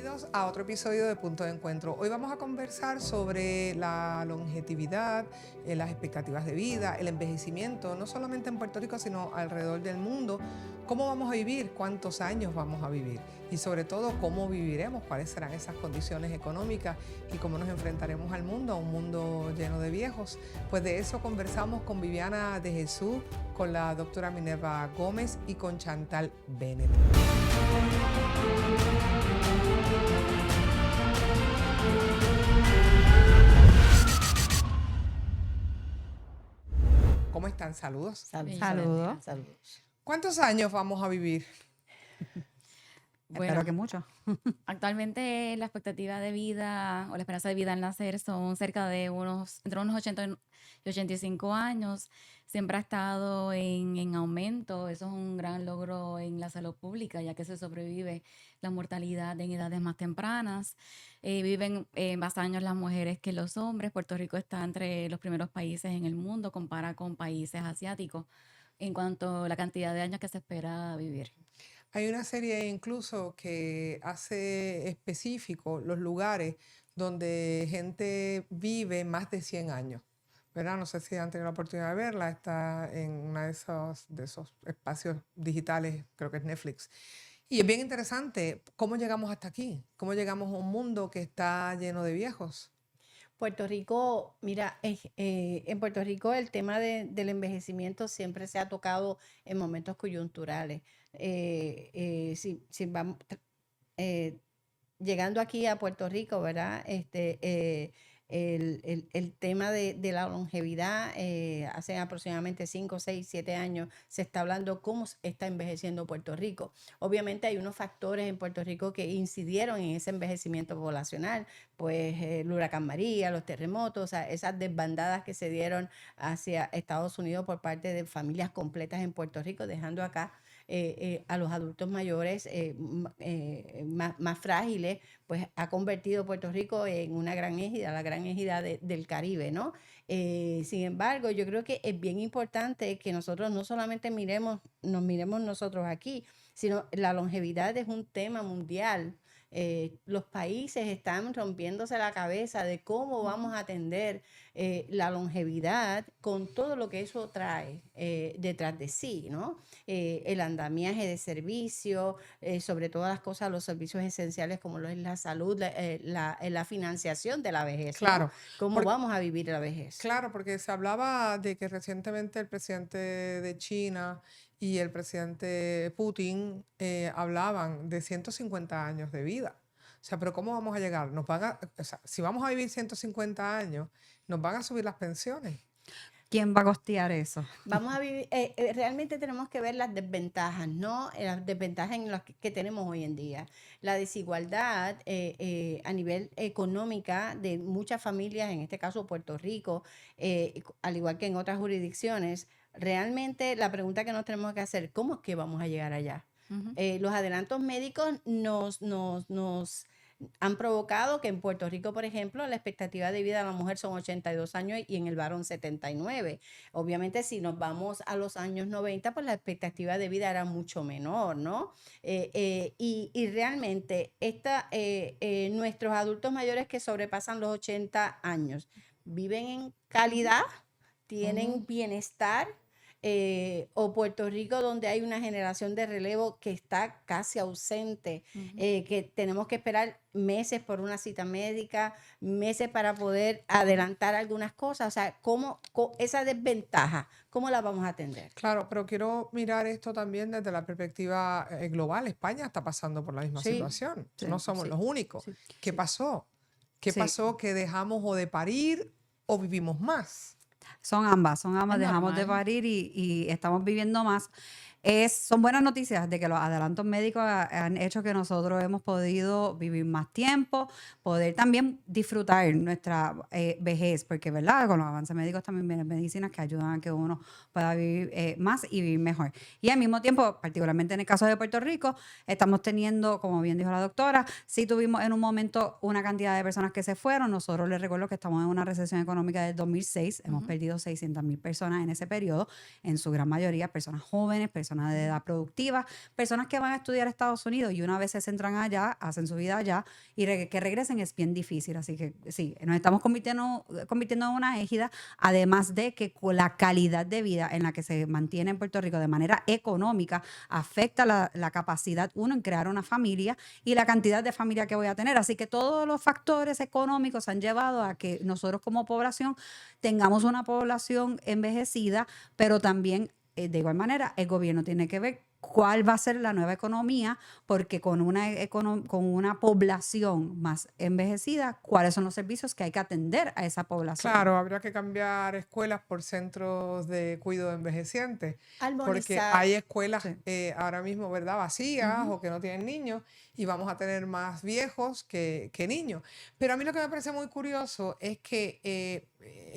Bienvenidos a otro episodio de Punto de Encuentro. Hoy vamos a conversar sobre la longevidad, las expectativas de vida, el envejecimiento, no solamente en Puerto Rico, sino alrededor del mundo. ¿Cómo vamos a vivir? ¿Cuántos años vamos a vivir? Y sobre todo, ¿cómo viviremos? ¿Cuáles serán esas condiciones económicas? ¿Y cómo nos enfrentaremos al mundo, a un mundo lleno de viejos? Pues de eso conversamos con Viviana de Jesús, con la doctora Minerva Gómez y con Chantal Bennett. ¿Cómo están? Saludos. Saludos. ¿Cuántos años vamos a vivir? Bueno, Espero que mucho. actualmente la expectativa de vida o la esperanza de vida al nacer son cerca de entre unos 80 y 85 años. Siempre ha estado en aumento. Eso es un gran logro en la salud pública, ya que se sobrevive la mortalidad en edades más tempranas. Viven más años las mujeres que los hombres. Puerto Rico está entre los primeros países en el mundo, compara con países asiáticos en cuanto a la cantidad de años que se espera vivir. Hay una serie incluso que hace específico los lugares donde gente vive más de 100 años, ¿verdad? No sé si han tenido la oportunidad de verla, está en uno de esos espacios digitales, creo que es Netflix. Y es bien interesante cómo llegamos hasta aquí, cómo llegamos a un mundo que está lleno de viejos. Puerto Rico, mira, en Puerto Rico el tema del envejecimiento siempre se ha tocado en momentos coyunturales. Si vamos, llegando aquí a Puerto Rico, ¿verdad? El tema de la longevidad, hace aproximadamente 5, 6, 7 años, se está hablando cómo está envejeciendo Puerto Rico. Obviamente hay unos factores en Puerto Rico que incidieron en ese envejecimiento poblacional, pues el huracán María, los terremotos, o sea, esas desbandadas que se dieron hacia Estados Unidos por parte de familias completas en Puerto Rico, dejando acá a los adultos mayores más frágiles, pues ha convertido Puerto Rico en una gran égida, la gran égida del Caribe, ¿no? Sin embargo, yo creo que es bien importante que nosotros no solamente nos miremos nosotros aquí, sino la longevidad es un tema mundial. Los países están rompiéndose la cabeza de cómo vamos a atender la longevidad con todo lo que eso trae detrás de sí, ¿no? El andamiaje de servicios, sobre todas las cosas, los servicios esenciales como lo es la salud, la financiación de la vejez, ¿no? Claro. ¿Cómo vamos a vivir la vejez? Claro, porque se hablaba de que recientemente el presidente de China y el presidente Putin hablaban de 150 años de vida. O sea, pero ¿cómo vamos a llegar? O sea, si vamos a vivir 150 años, nos van a subir las pensiones. ¿Quién va a costear eso? Vamos a vivir, realmente tenemos que ver las desventajas, ¿no? Las desventajas en las que tenemos hoy en día. La desigualdad a nivel económica de muchas familias, en este caso Puerto Rico, al igual que en otras jurisdicciones, realmente la pregunta que nos tenemos que hacer, ¿cómo es que vamos a llegar allá? Ujú. Los adelantos médicos nos han provocado que en Puerto Rico, por ejemplo, la expectativa de vida de la mujer son 82 años y en el varón 79. Obviamente, si nos vamos a los años 90, pues la expectativa de vida era mucho menor, ¿no? Y realmente nuestros adultos mayores que sobrepasan los 80 años viven en calidad, tienen bienestar. O Puerto Rico, donde hay una generación de relevo que está casi ausente, que tenemos que esperar meses por una cita médica, meses para poder adelantar algunas cosas. O sea, esa desventaja, ¿cómo la vamos a atender? Claro, pero quiero mirar esto también desde la perspectiva global. España está pasando por la misma Sí, situación. sí, No somos sí, los únicos. sí, ¿Qué sí. pasó? ¿Qué Sí. pasó? ¿Que dejamos o de parir o vivimos más? Son ambas, Es dejamos de normal. parir y estamos viviendo más. Son buenas noticias de que los adelantos médicos han hecho que nosotros hemos podido vivir más tiempo, poder también disfrutar nuestra vejez, porque, ¿verdad? Con los avances médicos también vienen medicinas que ayudan a que uno pueda vivir más y vivir mejor. Y al mismo tiempo, particularmente en el caso de Puerto Rico, estamos teniendo, como bien dijo la doctora, sí tuvimos en un momento una cantidad de personas que se fueron. Nosotros les recuerdo que estamos en una recesión económica del 2006. Hemos perdido 600,000 personas en ese periodo, en su gran mayoría personas jóvenes, personas personas de edad productiva, personas que van a estudiar a Estados Unidos y una vez se centran allá, hacen su vida allá y que regresen es bien difícil. Así que sí, nos estamos convirtiendo en una égida, además de que con la calidad de vida en la que se mantiene en Puerto Rico de manera económica afecta la capacidad, uno, en crear una familia y la cantidad de familia que voy a tener. Así que todos los factores económicos han llevado a que nosotros como población tengamos una población envejecida, pero también de igual manera el gobierno tiene que ver cuál va a ser la nueva economía, porque con una población más envejecida, cuáles son los servicios que hay que atender a esa población. Claro, habría que cambiar escuelas por centros de cuidado de envejecientes, porque Armonizar. hay escuelas Sí. ahora mismo, ¿verdad?, vacías o que no tienen niños y vamos a tener más viejos que niños. Pero a mí lo que me parece muy curioso es que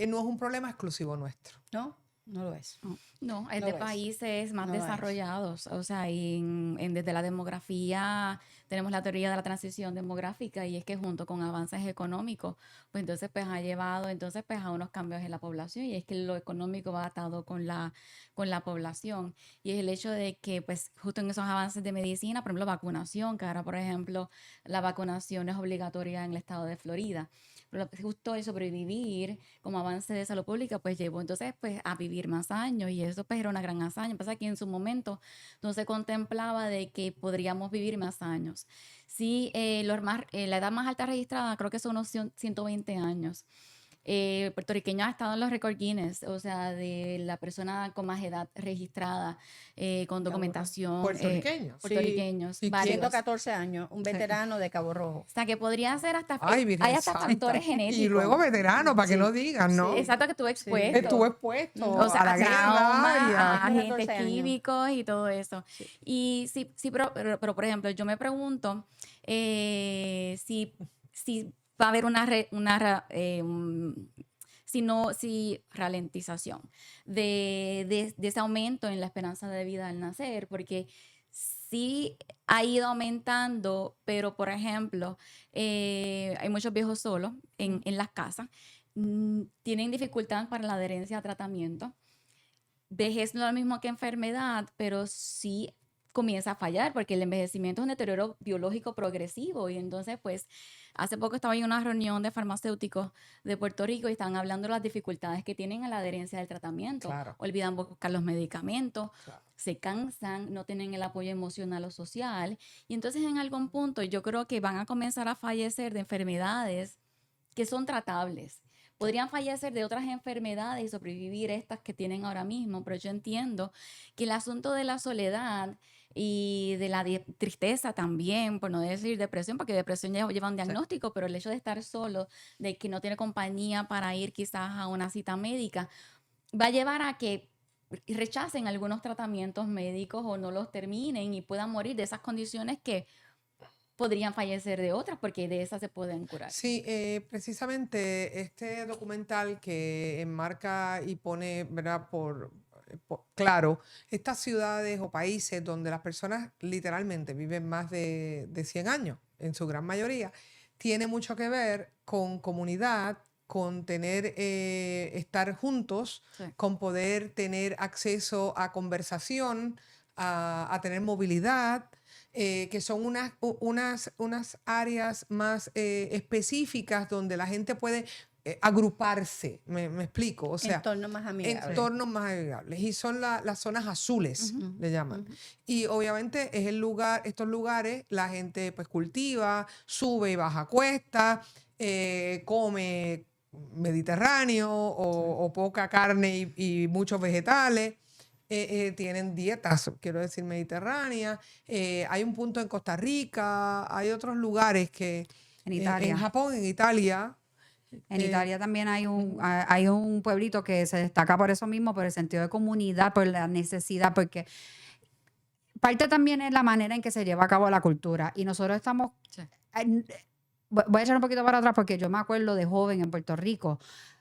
no es un problema exclusivo nuestro. ¿No? No lo es. No, es No de lo es. países más No lo es. desarrollados. O sea, desde la demografía tenemos la teoría de la transición demográfica y es que junto con avances económicos, pues entonces pues ha llevado entonces pues a unos cambios en la población y es que lo económico va atado con la población y es el hecho de que pues justo en esos avances de medicina, por ejemplo, vacunación, que ahora por ejemplo la vacunación es obligatoria en el estado de Florida. Pero justo el sobrevivir como avance de salud pública, pues llevó entonces pues a vivir más años y eso pues era una gran hazaña. Pasa que en su momento no se contemplaba de que podríamos vivir más años. Sí, la edad más alta registrada creo que son unos 120 años. Puertorriqueño ha estado en los récord Guinness, o sea, de la persona con más edad registrada, con documentación. Puertorriqueños. Puertorriqueños, ¿Y varios. 114 años, un veterano de Cabo Rojo. O sea, que podría ser hasta, Ay, Virgen hay hasta Santa. factores genéticos. Y luego veterano, para que Sí, no digan, ¿no? sí. Exacto, que estuvo expuesto. Estuvo expuesto O sea, a la a guerra trauma, y a- a 14 agentes años. químicos y todo eso. Sí. Y sí, pero, por ejemplo, yo me pregunto si va a haber si ralentización de ese aumento en la esperanza de vida al nacer, porque sí ha ido aumentando, pero por ejemplo, hay muchos viejos solos en las casas, tienen dificultad para la adherencia a tratamiento. Vejez no es lo mismo que enfermedad, pero sí comienza a fallar porque el envejecimiento es un deterioro biológico progresivo y entonces pues hace poco estaba en una reunión de farmacéuticos de Puerto Rico y estaban hablando de las dificultades que tienen a la adherencia del tratamiento, Claro. olvidan buscar los medicamentos, Claro. se cansan, no tienen el apoyo emocional o social y entonces en algún punto yo creo que van a comenzar a fallecer de enfermedades que son tratables. Podrían fallecer de otras enfermedades y sobrevivir estas que tienen ahora mismo, pero yo entiendo que el asunto de la soledad y de la tristeza también, por no decir depresión, porque depresión ya lleva un diagnóstico, pero el hecho de estar solo, de que no tiene compañía para ir quizás a una cita médica, va a llevar a que rechacen algunos tratamientos médicos o no los terminen y puedan morir de esas condiciones que podrían fallecer de otras, porque de esas se pueden curar. Sí, precisamente este documental que enmarca y pone, ¿verdad?, claro, estas ciudades o países donde las personas literalmente viven más de 100 años, en su gran mayoría, tiene mucho que ver con comunidad, con estar juntos, Sí. con poder tener acceso a conversación, a tener movilidad, que son unas áreas más específicas donde la gente puede agruparse, me explico, o sea, Entornos más amigables. entornos más amigables. Y son las zonas azules, Ujú, le llaman. ujú. Y obviamente es estos lugares, la gente pues cultiva, sube y baja cuestas, come mediterráneo o poca carne y muchos vegetales. Tienen dietas, quiero decir, mediterráneas. Hay un punto en Costa Rica, hay otros lugares que En en Italia. Japón, en Italia. En eh, Italia también hay un pueblito que se destaca por eso mismo, por el sentido de comunidad, por la necesidad, porque parte también es la manera en que se lleva a cabo la cultura. Y nosotros estamos... Sí. Voy a echar un poquito para atrás porque yo me acuerdo de joven en Puerto Rico.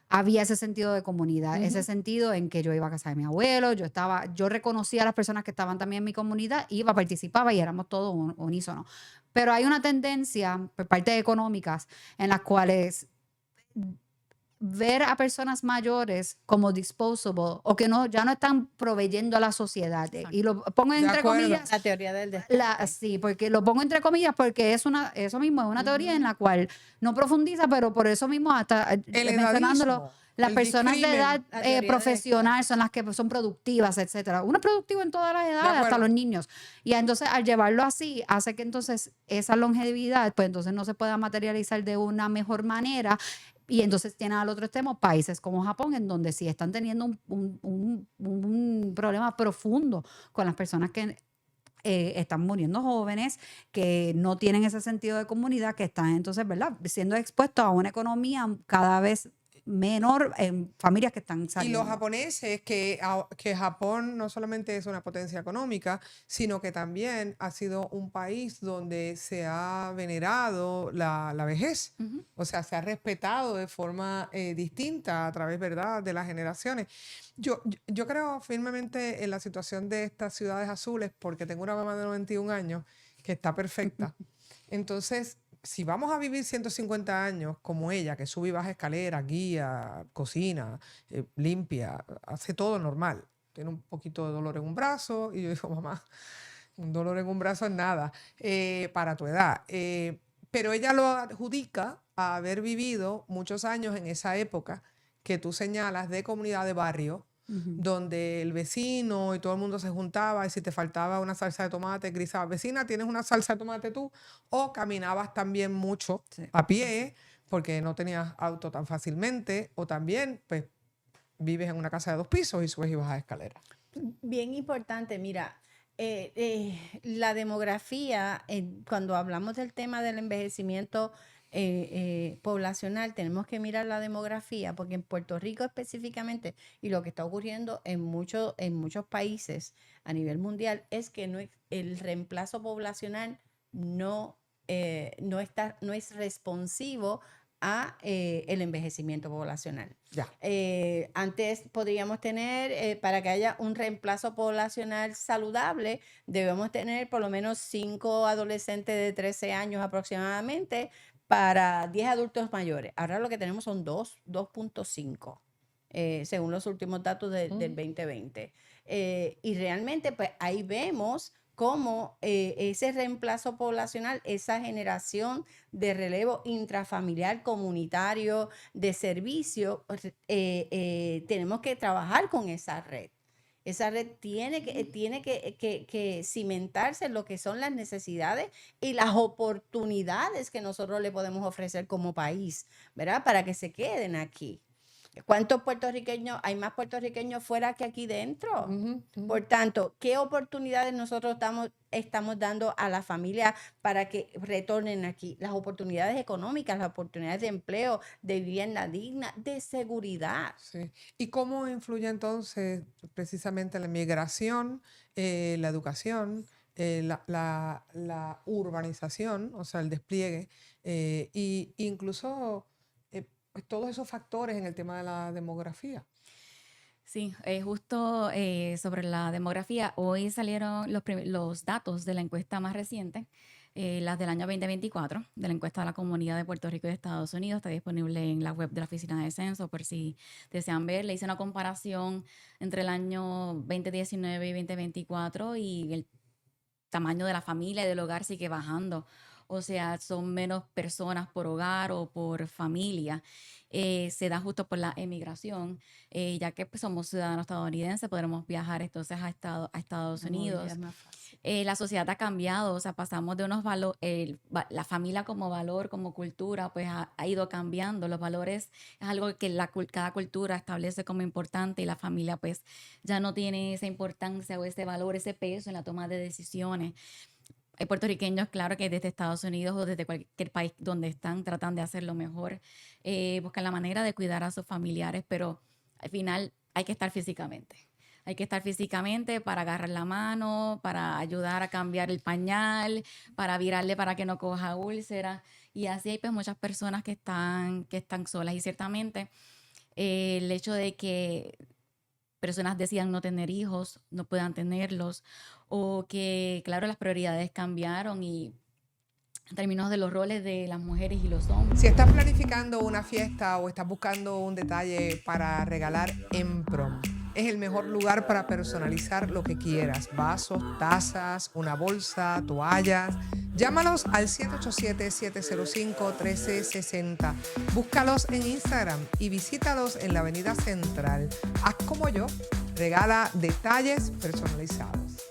Había ese sentido de comunidad, ese sentido en que yo iba a casa de mi abuelo, yo reconocía a las personas que estaban también en mi comunidad, iba, participaba y éramos todos unísonos. Pero hay una tendencia por parte de económicas en las cuales ver a personas mayores como disposable o que ya no están proveyendo a la sociedad. Y lo pongo De entre acuerdo. comillas. La teoría del descarte. Sí, porque lo pongo entre comillas porque eso mismo es una teoría en la cual no profundiza, pero por eso mismo hasta El mencionándolo, edadismo, las el personas de edad La teoría del profesional descarte. son las que son productivas, etcétera. Uno es productivo en todas las edades, hasta acuerdo. los niños. Y entonces al llevarlo así, hace que entonces esa longevidad, pues entonces no se pueda materializar de una mejor manera. Y entonces tienen al otro extremo países como Japón, en donde sí están teniendo un problema profundo con las personas que están muriendo jóvenes, que no tienen ese sentido de comunidad, que están entonces, ¿verdad?, siendo expuestos a una economía cada vez menor en familias que están Y los saliendo. japoneses, que Japón no solamente es una potencia económica, sino que también ha sido un país donde se ha venerado la vejez. Ujú. O sea, se ha respetado de forma distinta a través, ¿verdad?, de las generaciones. Yo creo firmemente en la situación de estas ciudades azules porque tengo una mamá de 91 años que está perfecta. Entonces, si vamos a vivir 150 años como ella, que sube y baja escaleras, guía, cocina, limpia, hace todo normal. Tiene un poquito de dolor en un brazo y yo digo, mamá, un dolor en un brazo es nada para tu edad. Pero ella lo adjudica a haber vivido muchos años en esa época que tú señalas de comunidad de barrio, donde el vecino y todo el mundo se juntaba y si te faltaba una salsa de tomate, grisaba, vecina, ¿tienes una salsa de tomate tú? O caminabas también mucho Sí. a pie porque no tenías auto tan fácilmente o también pues vives en una casa de 2 pisos y subes y bajas escaleras. Bien importante, mira, la demografía, cuando hablamos del tema del envejecimiento poblacional, tenemos que mirar la demografía, porque en Puerto Rico específicamente, y lo que está ocurriendo en muchos países a nivel mundial, es que el reemplazo poblacional no es responsivo a el envejecimiento poblacional. Ya. Antes podríamos tener, para que haya un reemplazo poblacional saludable, debemos tener por lo menos 5 adolescentes de 13 años aproximadamente para 10 adultos mayores. Ahora lo que tenemos son 2.5, según los últimos datos del 2020. Y realmente, pues ahí vemos cómo ese reemplazo poblacional, esa generación de relevo intrafamiliar, comunitario, de servicio, tenemos que trabajar con esa red. Esa red tiene que cimentarse en lo que son las necesidades y las oportunidades que nosotros le podemos ofrecer como país, ¿verdad? Para que se queden aquí. ¿Cuántos puertorriqueños? Hay más puertorriqueños fuera que aquí dentro. Por tanto, ¿qué oportunidades nosotros estamos dando a la familia para que retornen aquí? Las oportunidades económicas, las oportunidades de empleo, de vivienda digna, de seguridad. Sí. ¿Y cómo influye entonces precisamente la migración, la educación, la urbanización, o sea, el despliegue, y incluso pues, todos esos factores en el tema de la demografía? Sí, justo sobre la demografía, hoy salieron los datos de la encuesta más reciente, las del año 2024, de la encuesta de la Comunidad de Puerto Rico y de Estados Unidos. Está disponible en la web de la Oficina de Censo por si desean ver. Le hice una comparación entre el año 2019 y 2024 y el tamaño de la familia y del hogar sigue bajando. O sea, son menos personas por hogar o por familia. Se da justo por la emigración, ya que pues, somos ciudadanos estadounidenses, podremos viajar entonces a Estados La movilidad Unidos. es más fácil. La sociedad ha cambiado, o sea, pasamos de unos valores, la familia como valor, como cultura, pues ha ido cambiando. Los valores es algo que cada cultura establece como importante y la familia pues ya no tiene esa importancia o ese valor, ese peso en la toma de decisiones. Hay puertorriqueños, claro, que desde Estados Unidos o desde cualquier país donde están, tratan de hacerlo mejor, buscan la manera de cuidar a sus familiares, pero al final hay que estar físicamente. Hay que estar físicamente para agarrar la mano, para ayudar a cambiar el pañal, para virarle para que no coja úlceras. Y así hay pues muchas personas que están solas. Y ciertamente el hecho de que personas decidan no tener hijos, no puedan tenerlos, o que, claro, las prioridades cambiaron y en términos de los roles de las mujeres y los hombres. Si estás planificando una fiesta o estás buscando un detalle para regalar en prom, es el mejor lugar para personalizar lo que quieras. Vasos, tazas, una bolsa, toallas. Llámalos al 787-705-1360. Búscalos en Instagram y visítalos en la Avenida Central. Haz como yo, regala detalles personalizados.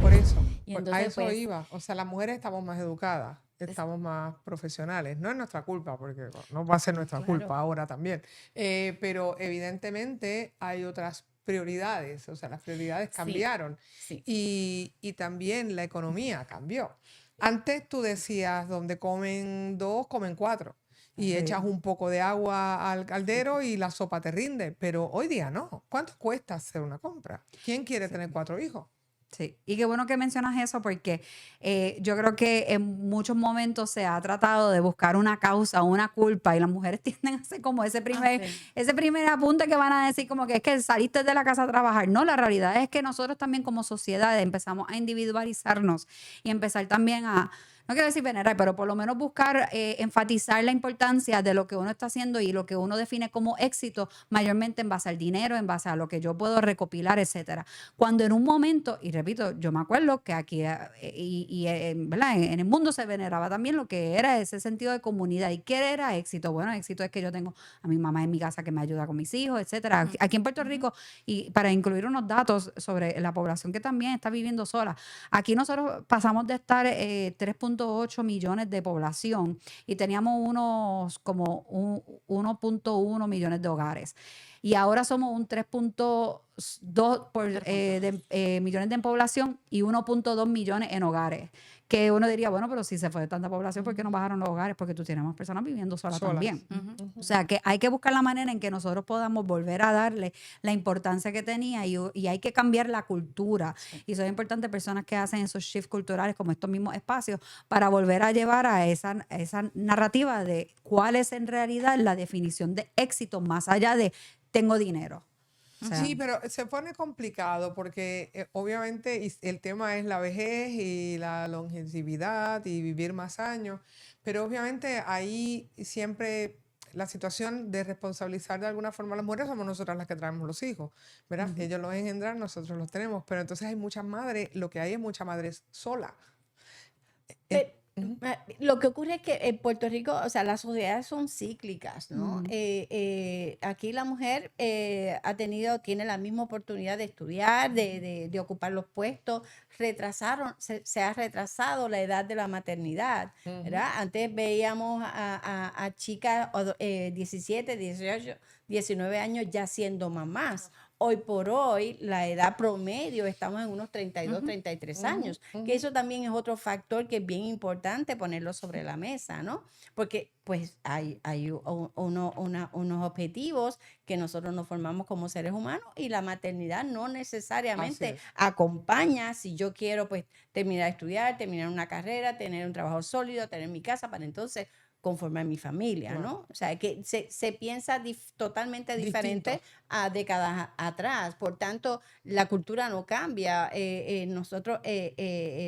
Por eso, Y a entonces, eso pues, iba. O sea, las mujeres estamos más educadas, estamos más profesionales. No es nuestra culpa, porque no va a ser nuestra Claro. culpa ahora también. Pero evidentemente hay otras prioridades. O sea, las prioridades Sí. cambiaron. Sí. Y también la economía cambió. Antes tú decías, donde comen dos, comen cuatro. Y Sí. echas un poco de agua al caldero y la sopa te rinde. Pero hoy día no. ¿Cuánto cuesta hacer una compra? ¿Quién quiere tener 4 hijos? Sí, y qué bueno que mencionas eso porque yo creo que en muchos momentos se ha tratado de buscar una causa, una culpa y las mujeres tienden a hacer como ese primer apunte que van a decir como que es que saliste de la casa a trabajar. No, la realidad es que nosotros también como sociedad empezamos a individualizarnos y empezar también a, no quiero decir venerar, pero por lo menos buscar enfatizar la importancia de lo que uno está haciendo y lo que uno define como éxito, mayormente en base al dinero, en base a lo que yo puedo recopilar, etcétera. Cuando en un momento, y repito, yo me acuerdo que aquí ¿verdad? En el mundo se veneraba también lo que era ese sentido de comunidad. ¿Y qué era éxito? Bueno, éxito es que yo tengo a mi mamá en mi casa que me ayuda con mis hijos, etcétera. Aquí en Puerto Rico, y para incluir unos datos sobre la población que también está viviendo sola, aquí nosotros pasamos de estar 3.8 millones de población y teníamos unos como 1.1 millones de hogares. Y ahora somos un 3.2 millones de población y 1.2 millones en hogares. Que uno diría, bueno, pero si se fue de tanta población, ¿por qué no bajaron los hogares? Porque tú tienes más personas viviendo solas también. O sea, que hay que buscar la manera en que nosotros podamos volver a darle la importancia que tenía y hay que cambiar la cultura. Y son importantes personas que hacen esos shifts culturales como estos mismos espacios para volver a llevar a esa narrativa de cuál es en realidad la definición de éxito más allá de tengo dinero. O sea, Sí, pero se pone complicado porque obviamente el tema es la vejez y la longevidad y vivir más años, pero obviamente ahí siempre la situación de responsabilizar de alguna forma a las mujeres somos nosotras las que traemos los hijos, ¿verdad? Ellos los engendran, nosotros los tenemos, pero entonces hay muchas madres, lo que hay es muchas madres solas. Lo que ocurre es que en Puerto Rico, o sea, las sociedades son cíclicas, ¿no? Aquí la mujer tiene la misma oportunidad de estudiar, de ocupar los puestos. Se ha retrasado la edad de la maternidad, ¿verdad? Antes veíamos a chicas 17, 18, 19 años ya siendo mamás. Hoy por hoy, la edad promedio, estamos en unos 32, 33 años, que eso también es otro factor que es bien importante ponerlo sobre la mesa, ¿no? Porque pues hay unos objetivos que nosotros nos formamos como seres humanos y la maternidad no necesariamente acompaña si yo quiero pues terminar de estudiar, terminar una carrera, tener un trabajo sólido, tener mi casa para entonces conformar mi familia, ¿no? O sea, que se piensa totalmente diferente Distinto. a décadas atrás. Por tanto, la cultura no cambia. Nosotros,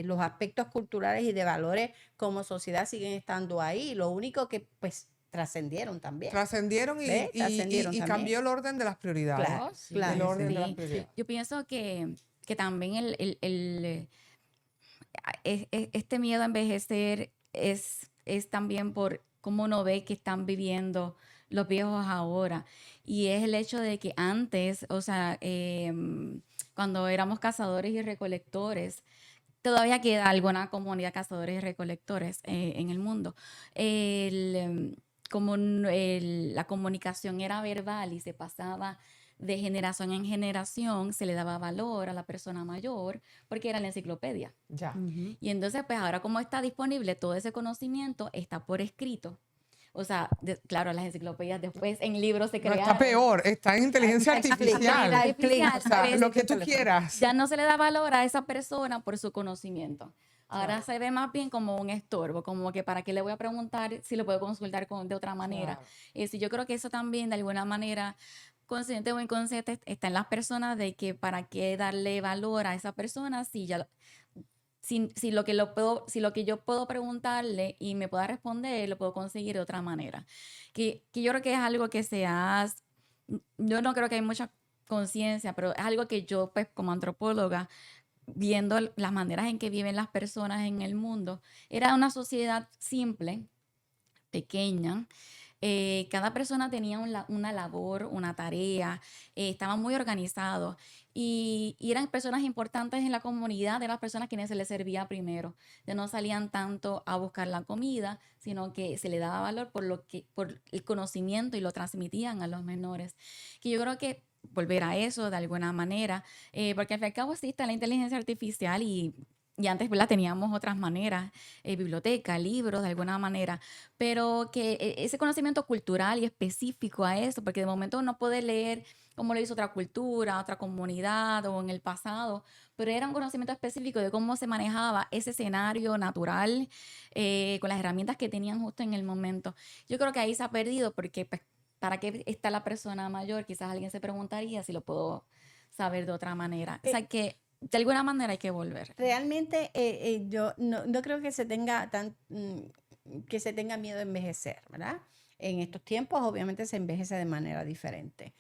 los aspectos culturales y de valores como sociedad siguen estando ahí. Lo único que, pues, trascendieron también. Trascendieron ¿Ves? Trascendieron y también. cambió el orden de las prioridades. Claro, Oh, sí, claro. El orden de las sí. prioridades. Yo pienso que también este miedo a envejecer es también por cómo uno ve que están viviendo los viejos ahora. Y es el hecho de que antes, o sea, cuando éramos cazadores y recolectores, todavía queda alguna comunidad de cazadores y recolectores en el mundo. La comunicación era verbal y se pasaba de generación en generación, se le daba valor a la persona mayor porque era la enciclopedia. Ya. Y entonces, pues ahora como está disponible todo ese conocimiento, está por escrito. O sea, claro, las enciclopedias después en libros se No, crearon. está peor, está en inteligencia artificial. Artificial, O sea, pero lo que tú quieras. ya no se le da valor a esa persona por su conocimiento. Ahora Claro. se ve más bien como un estorbo, como que para qué le voy a preguntar si lo puedo consultar de otra manera. Claro. Yo creo que eso también de alguna manera, consciente o inconsciente, está en las personas de que para qué darle valor a esa persona si ya si lo que yo puedo preguntarle y me pueda responder, lo puedo conseguir de otra manera. Que yo creo que es algo que yo no creo que hay mucha conciencia, pero es algo que yo, pues, como antropóloga, viendo las maneras en que viven las personas en el mundo, era una sociedad simple, pequeña. Cada persona tenía una labor, una tarea, estaban muy organizados y eran personas importantes en la comunidad, eran las personas quienes se les servía primero. Ya no salían tanto a buscar la comida, sino que se le daba valor por el conocimiento y lo transmitían a los menores. Que yo creo que volver a eso de alguna manera, porque al fin y al cabo existe la inteligencia artificial y antes, ¿verdad? Teníamos otras maneras, biblioteca, libros, de alguna manera, pero que ese conocimiento cultural y específico a eso, porque de momento uno puede leer cómo lo hizo otra cultura, otra comunidad o en el pasado, pero era un conocimiento específico de cómo se manejaba ese escenario natural con las herramientas que tenían justo en el momento. Yo creo que ahí se ha perdido porque, pues, ¿para qué está la persona mayor? Quizás alguien se preguntaría si lo puedo saber de otra manera. O sea que de alguna manera hay que volver. Realmente yo no creo que se tenga que se tenga miedo a envejecer, ¿verdad? En estos tiempos obviamente se envejece de manera diferente.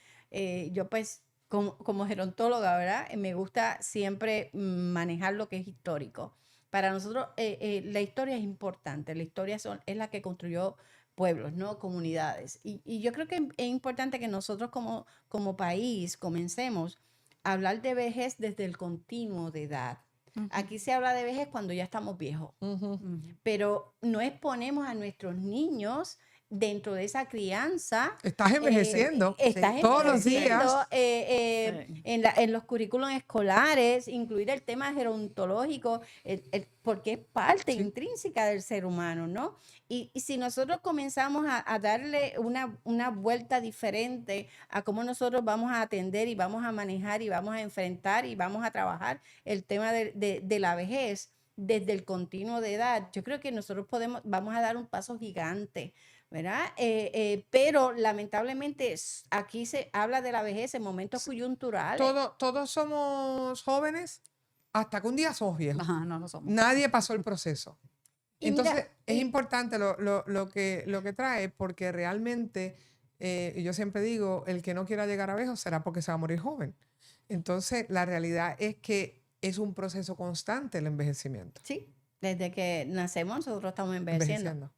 Yo pues como gerontóloga, ¿verdad? Me gusta siempre manejar lo que es histórico. Para nosotros la historia es importante, la historia es la que construyó pueblos, ¿no? Comunidades. Y yo creo que es importante que nosotros como país comencemos a hablar de vejez desde el continuo de edad. Aquí se habla de vejez cuando ya estamos viejos, pero no exponemos a nuestros niños dentro de esa crianza. Estás envejeciendo todos los días. En los currículos escolares, incluir el tema gerontológico, porque es parte intrínseca del ser humano, ¿no? Y si nosotros comenzamos a darle una vuelta diferente a cómo nosotros vamos a atender y vamos a manejar y vamos a enfrentar y vamos a trabajar el tema de la vejez desde el continuo de edad, yo creo que nosotros vamos a dar un paso gigante, ¿verdad? Pero lamentablemente aquí se habla de la vejez en momentos coyunturales. Todos somos jóvenes hasta que un día somos viejos. Ajá, no lo somos. Nadie pasó el proceso. Y Entonces, mira, es importante lo que trae, porque realmente, yo siempre digo, el que no quiera llegar a viejo será porque se va a morir joven. Entonces, la realidad es que es un proceso constante el envejecimiento. Sí, desde que nacemos nosotros estamos envejeciendo.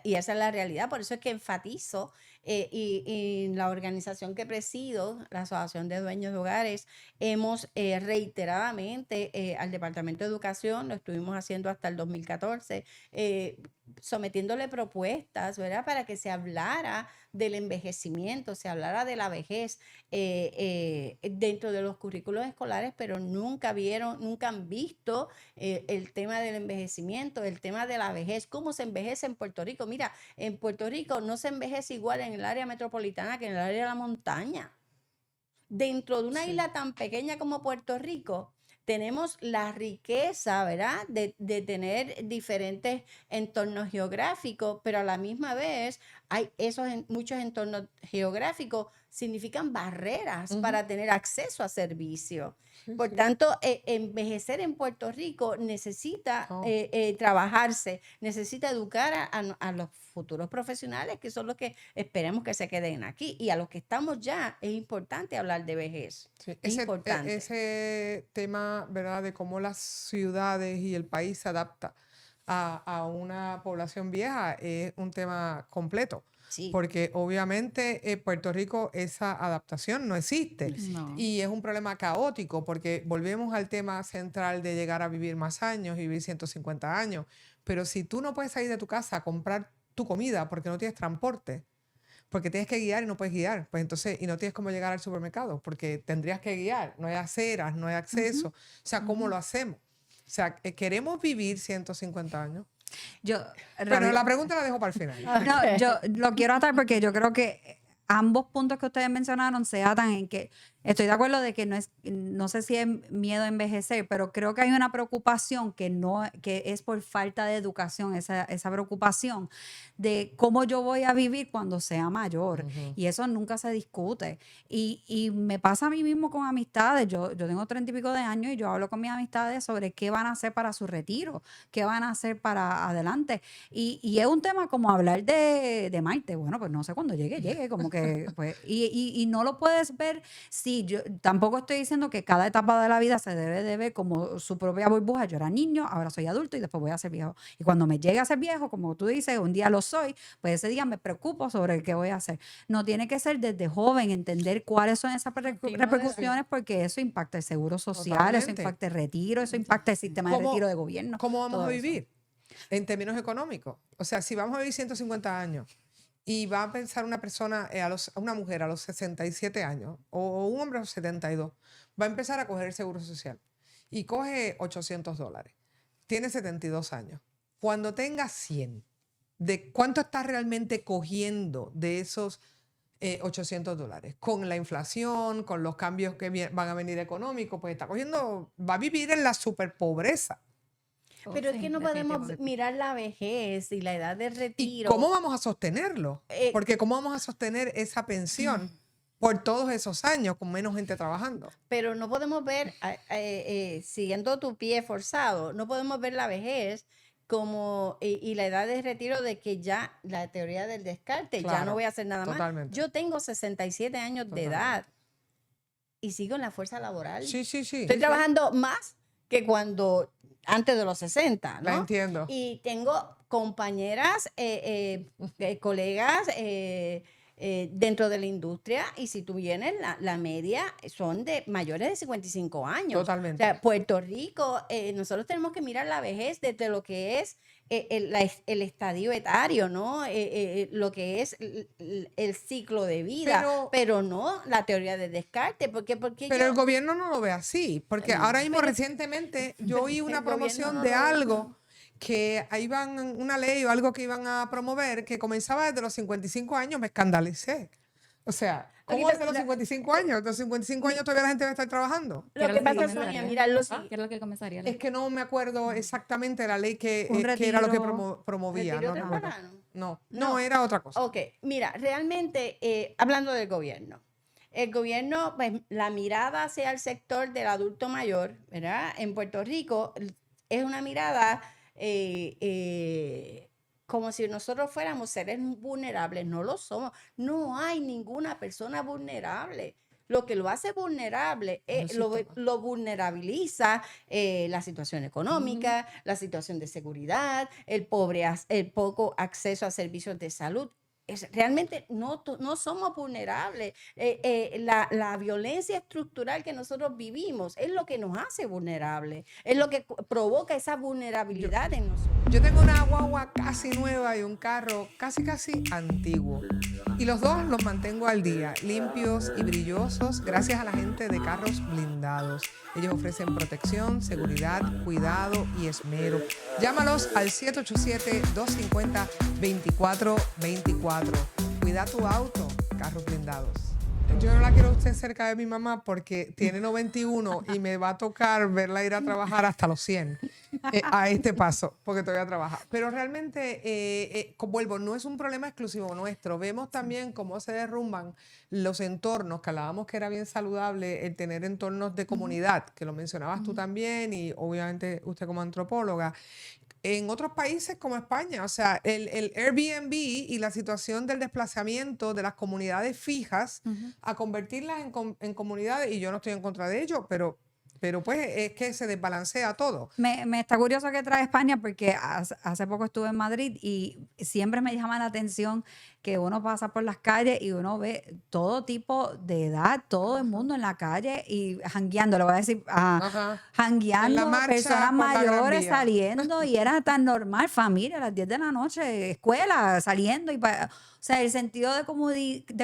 Y esa es la realidad, por eso es que enfatizo y la organización que presido, la Asociación de Dueños de Hogares, hemos reiteradamente al Departamento de Educación, lo estuvimos haciendo hasta el 2014, sometiéndole propuestas, ¿verdad? Para que se hablara del envejecimiento, se hablara de la vejez dentro de los currículos escolares, pero nunca han visto el tema del envejecimiento, el tema de la vejez, cómo se envejece en Puerto Rico. Mira, en Puerto Rico no se envejece igual en el área metropolitana que en el área de la montaña. Dentro de una isla tan pequeña como Puerto Rico, tenemos la riqueza, ¿verdad?, de tener diferentes entornos geográficos, pero a la misma vez hay muchos entornos geográficos significan barreras para tener acceso a servicios. Por tanto, envejecer en Puerto Rico necesita trabajarse, necesita educar a los futuros profesionales, que son los que esperemos que se queden aquí. Y a los que estamos ya, es importante hablar de vejez. Sí, Es importante. ese tema, ¿verdad?, de cómo las ciudades y el país se adapta a una población vieja es un tema completo. Sí. Porque obviamente Puerto Rico esa adaptación no existe. No. Y es un problema caótico porque volvemos al tema central de llegar a vivir más años, vivir 150 años. Pero si tú no puedes salir de tu casa a comprar tu comida porque no tienes transporte, porque tienes que guiar y no puedes guiar, pues entonces, y no tienes cómo llegar al supermercado porque tendrías que guiar, no hay aceras, no hay acceso. O sea, ¿cómo lo hacemos? O sea, queremos vivir 150 años. Pero la pregunta la dejo para el final. No, yo lo quiero atar porque yo creo que ambos puntos que ustedes mencionaron se atan en que Estoy de acuerdo de que no sé si es miedo a envejecer, pero creo que hay una preocupación que es por falta de educación, esa preocupación de cómo yo voy a vivir cuando sea mayor. Ujú. Y eso nunca se discute. Y me pasa a mí mismo con amistades. Yo tengo 30 y pico de años y yo hablo con mis amistades sobre qué van a hacer para su retiro, qué van a hacer para adelante. Y es un tema como hablar de Marte. Bueno, pues no sé cuándo llegue, como que, pues, y no lo puedes ver. Sí, yo tampoco estoy diciendo que cada etapa de la vida se debe de ver como su propia burbuja. Yo era niño, ahora soy adulto y después voy a ser viejo. Y cuando me llegue a ser viejo, como tú dices, un día lo soy, pues ese día me preocupo sobre qué voy a hacer. No tiene que ser desde joven entender cuáles son esas repercusiones, porque eso impacta el seguro social, eso Totalmente. impacta el retiro, eso impacta el sistema de ¿Cómo- retiro de gobierno. ¿Cómo vamos todo a eso. vivir en términos económicos? O sea, si vamos a vivir 150 años y va a pensar una persona, una mujer a los 67 años o un hombre a los 72, va a empezar a coger el seguro social y coge $800. Tiene 72 años. Cuando tenga 100, ¿de cuánto está realmente cogiendo de esos $800? Con la inflación, con los cambios que van a venir económicos, pues está cogiendo, va a vivir en la superpobreza. Pero es Sí, que no podemos definitivamente. mirar la vejez y la edad de ¿Y retiro. cómo vamos a sostenerlo? Eh, Porque ¿cómo vamos a sostener esa pensión por todos esos años con menos gente trabajando? Pero no podemos ver, siguiendo tu pie forzado, no podemos ver la vejez como y la edad de retiro de que ya la teoría del descarte, ya no Claro, voy a hacer nada más. totalmente. Yo tengo 67 años de edad y sigo en la fuerza laboral. Sí, sí, sí. Estoy trabajando más que cuando antes de los 60, La ¿no? entiendo. Y tengo compañeras, colegas dentro de la industria, y si tú vienes, la media son de mayores de 55 años. Totalmente. O sea, Puerto Rico, nosotros tenemos que mirar la vejez desde lo que es el estadio etario, ¿no? Lo que es el ciclo de vida, pero no la teoría de descarte, porque Pero el gobierno no lo ve así, porque ahora mismo recientemente yo oí una el gobierno promoción no de lo ve. algo que iban, una ley o algo que iban a promover que comenzaba desde los 55 años, me escandalicé. O sea, ¿cómo Aquí desde los 55 años? Desde los 55 años todavía la gente va a estar trabajando. ¿Qué Lo era que lo que pasa, comenzaría? Sonia, mira, lo ¿Qué es lo que comenzaría? Es que no me acuerdo exactamente la ley que Un era lo que retiro. promovía. retiro No recuerdo. temprano. No, No. era otra cosa. Ok, mira, realmente, hablando del gobierno, el gobierno, pues, la mirada hacia el sector del adulto mayor, ¿verdad? En Puerto Rico es una mirada como si nosotros fuéramos seres vulnerables. No lo somos. No hay ninguna persona vulnerable. Lo que lo hace vulnerable, Es el sistema. lo vulnerabiliza la situación económica, la situación de seguridad, el poco acceso a servicios de salud. Realmente no somos vulnerables. La violencia estructural que nosotros vivimos es lo que nos hace vulnerables, es lo que provoca esa vulnerabilidad en nosotros. Yo tengo una guagua casi nueva y un carro casi antiguo. Y los dos los mantengo al día, limpios y brillosos, gracias a la gente de Carros Blindados. Ellos ofrecen protección, seguridad, cuidado y esmero. Llámalos al 787-250-2424. Cuida tu auto, Carros Blindados. Yo no la quiero a usted cerca de mi mamá porque tiene 91 y me va a tocar verla ir a trabajar hasta los 100 a este paso, porque todavía trabaja. Pero realmente, vuelvo, no es un problema exclusivo nuestro. Vemos también cómo se derrumban los entornos, que hablábamos que era bien saludable el tener entornos de comunidad, que lo mencionabas tú también y obviamente usted como antropóloga. En otros países como España, o sea, el Airbnb y la situación del desplazamiento de las comunidades fijas a convertirlas en comunidades, y yo no estoy en contra de ello, pero pues es que se desbalancea todo. Me está curioso que trae España porque hace poco estuve en Madrid y siempre me llama la atención que uno pasa por las calles y uno ve todo tipo de edad, todo el mundo en la calle y jangueando, le voy a decir, Ajá. jangueando, En la marcha personas por la Gran mayores Vía. saliendo y era tan normal, familia a las 10 de la noche, escuela, saliendo o sea, el sentido de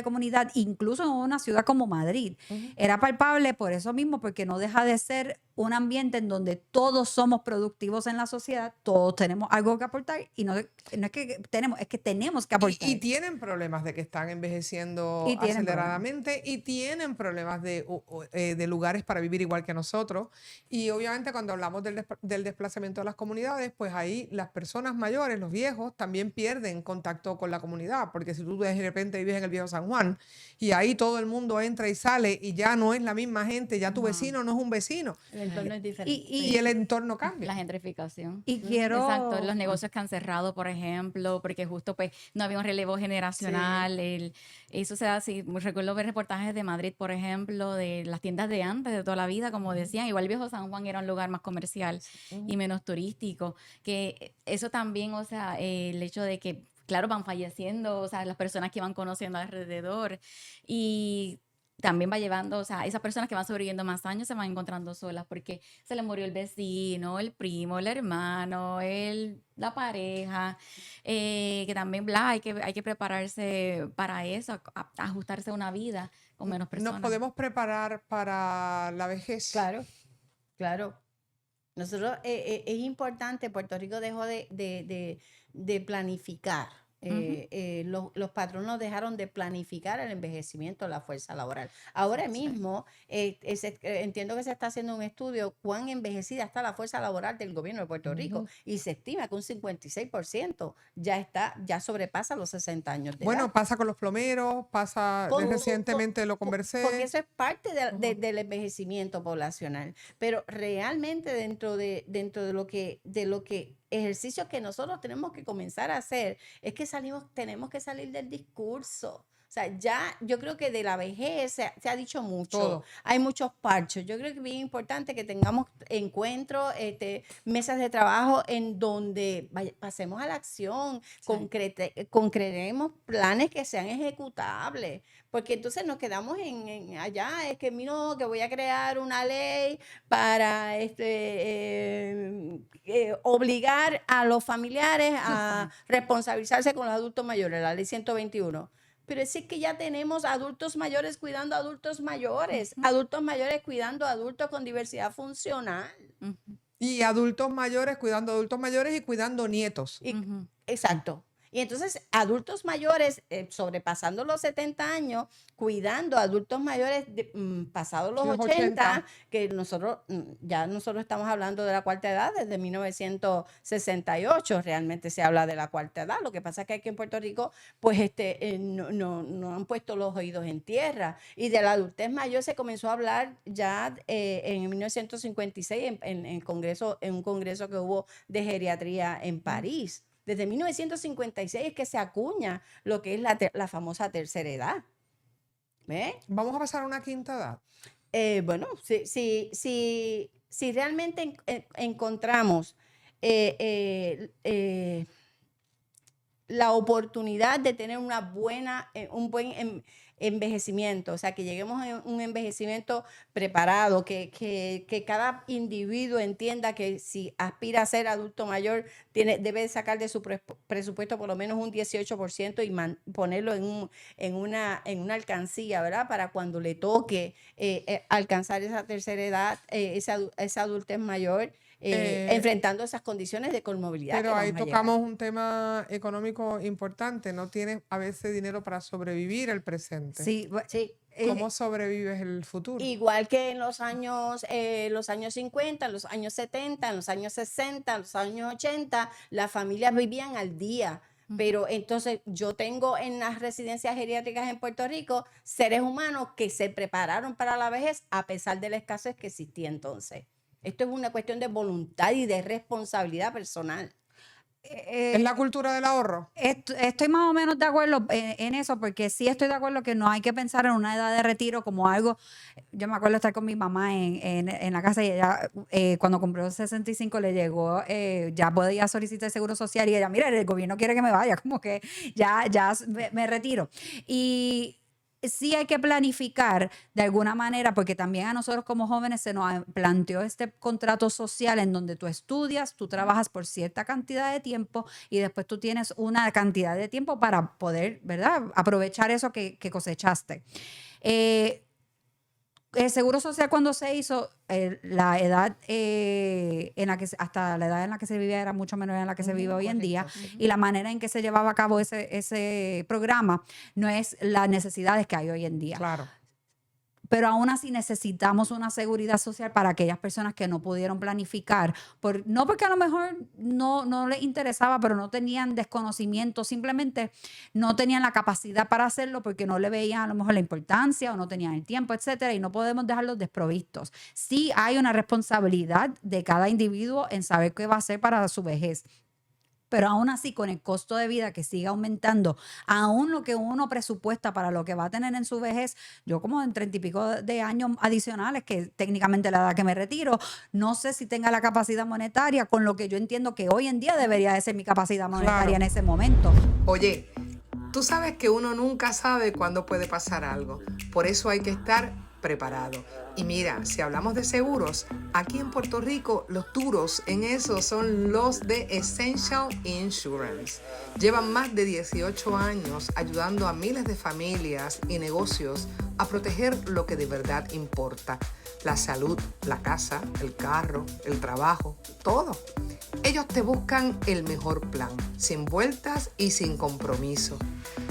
comunidad, incluso en una ciudad como Madrid, era palpable por eso mismo, porque no deja de ser un ambiente en donde todos somos productivos en la sociedad, todos tenemos algo que aportar y no es que tenemos, es que tenemos que aportar. Y tienen problemas de que están envejeciendo Y tienen aceleradamente y tienen problemas de lugares para vivir igual que nosotros. Y obviamente cuando hablamos del desplazamiento de las comunidades, pues ahí las personas mayores, los viejos, también pierden contacto con la comunidad, porque si tú de repente vives en el Viejo San Juan y ahí todo el mundo entra y sale y ya no es la misma gente, ya tu vecino no es un vecino El entorno es diferente. y el entorno La cambia. gentrificación. Y quiero... Exacto, los negocios que han cerrado, por ejemplo, porque justo pues no había un relevo generacional. Eso se da así. Recuerdo ver reportajes de Madrid, por ejemplo, de las tiendas de antes, de toda la vida, como decían. Igual Viejo San Juan era un lugar más comercial y menos turístico. Que eso también, o sea, el hecho de que, claro, van falleciendo, o sea, las personas que van conociendo alrededor y también va llevando, o sea, esas personas que van sobreviviendo más años se van encontrando solas porque se le murió el vecino, el primo, el hermano, la pareja, que también bla, hay que prepararse para eso, ajustarse a una vida con menos Nos personas. podemos preparar para la vejez. Claro, claro. Nosotros, es importante, Puerto Rico dejó de planificar. Los patronos dejaron de planificar el envejecimiento de la fuerza laboral. Ahora mismo, entiendo que se está haciendo un estudio cuán envejecida está la fuerza laboral del gobierno de Puerto Rico y se estima que un 56% ya sobrepasa los 60 años de edad. Bueno, pasa con los plomeros, pasa, recientemente lo conversé. Porque eso es parte del envejecimiento poblacional. Pero realmente dentro de lo que ejercicio que nosotros tenemos que comenzar a hacer es que tenemos que salir del discurso. O sea, ya yo creo que de la vejez se ha dicho mucho. Todo. Hay muchos parchos. Yo creo que es bien importante que tengamos encuentros, mesas de trabajo en donde pasemos a la acción, concretemos planes que sean ejecutables. Porque entonces nos quedamos allá, es que mira, que voy a crear una ley para obligar a los familiares a responsabilizarse con los adultos mayores, la ley 121. Pero es que ya tenemos adultos mayores cuidando a adultos mayores cuidando a adultos con diversidad funcional. Y adultos mayores cuidando adultos mayores y cuidando nietos. Exacto. Y entonces adultos mayores sobrepasando los 70 años, cuidando a adultos mayores pasados los 80, que nosotros estamos hablando de la cuarta edad desde 1968, realmente se habla de la cuarta edad. Lo que pasa es que aquí en Puerto Rico pues no han puesto los oídos en tierra. Y de la adultez mayor se comenzó a hablar ya en 1956 en un congreso que hubo de geriatría en París. Desde 1956 es que se acuña lo que es la famosa tercera edad. ¿Ve? Vamos a pasar a una quinta edad. Bueno, si realmente encontramos la oportunidad de tener un buen envejecimiento, o sea, que lleguemos a un envejecimiento preparado, que cada individuo entienda que si aspira a ser adulto mayor, debe sacar de su presupuesto por lo menos un 18% y ponerlo en una alcancía, ¿verdad? Para cuando le toque alcanzar esa tercera edad, esa adultez mayor, enfrentando esas condiciones de comorbilidad. Pero ahí tocamos un tema económico importante. No tienes a veces dinero para sobrevivir el presente. Sí. ¿Cómo sobrevives el futuro? Igual que en los años 50, en los años 70, en los años 60, en los años 80, las familias vivían al día. Pero entonces yo tengo en las residencias geriátricas en Puerto Rico seres humanos que se prepararon para la vejez a pesar de la escasez que existía entonces. Esto es una cuestión de voluntad y de responsabilidad personal. ¿Es la cultura del ahorro? Estoy más o menos de acuerdo en eso, porque sí estoy de acuerdo que no hay que pensar en una edad de retiro como algo. Yo me acuerdo estar con mi mamá en la casa y ella, cuando cumplió 65, le llegó, ya podía solicitar seguro social y ella, mira, el gobierno quiere que me vaya, como que ya me retiro. Y sí hay que planificar de alguna manera, porque también a nosotros como jóvenes se nos planteó este contrato social en donde tú estudias, tú trabajas por cierta cantidad de tiempo y después tú tienes una cantidad de tiempo para poder, ¿verdad?, aprovechar eso que cosechaste. El Seguro Social cuando se hizo, la edad hasta la edad en la que se vivía era mucho menor en la que se vive hoy en día, correcto. y la manera en que se llevaba a cabo ese programa no es las necesidades que hay hoy en día. Claro. Pero aún así necesitamos una seguridad social para aquellas personas que no pudieron planificar, no porque a lo mejor no les interesaba, pero no tenían desconocimiento, simplemente no tenían la capacidad para hacerlo porque no le veían a lo mejor la importancia o no tenían el tiempo, etcétera, y no podemos dejarlos desprovistos. Sí hay una responsabilidad de cada individuo en saber qué va a hacer para su vejez. Pero aún así, con el costo de vida que sigue aumentando, aún lo que uno presupuesta para lo que va a tener en su vejez, yo como en 30 y pico de años adicionales, que técnicamente la edad que me retiro, no sé si tenga la capacidad monetaria con lo que yo entiendo que hoy en día debería de ser mi capacidad monetaria en ese momento. Oye, tú sabes que uno nunca sabe cuándo puede pasar algo. Por eso hay que estar preparado. Y mira, si hablamos de seguros, aquí en Puerto Rico los duros en eso son los de Essential Insurance. Llevan más de 18 años ayudando a miles de familias y negocios a proteger lo que de verdad importa: la salud, la casa, el carro, el trabajo, todo. Ellos te buscan el mejor plan, sin vueltas y sin compromiso.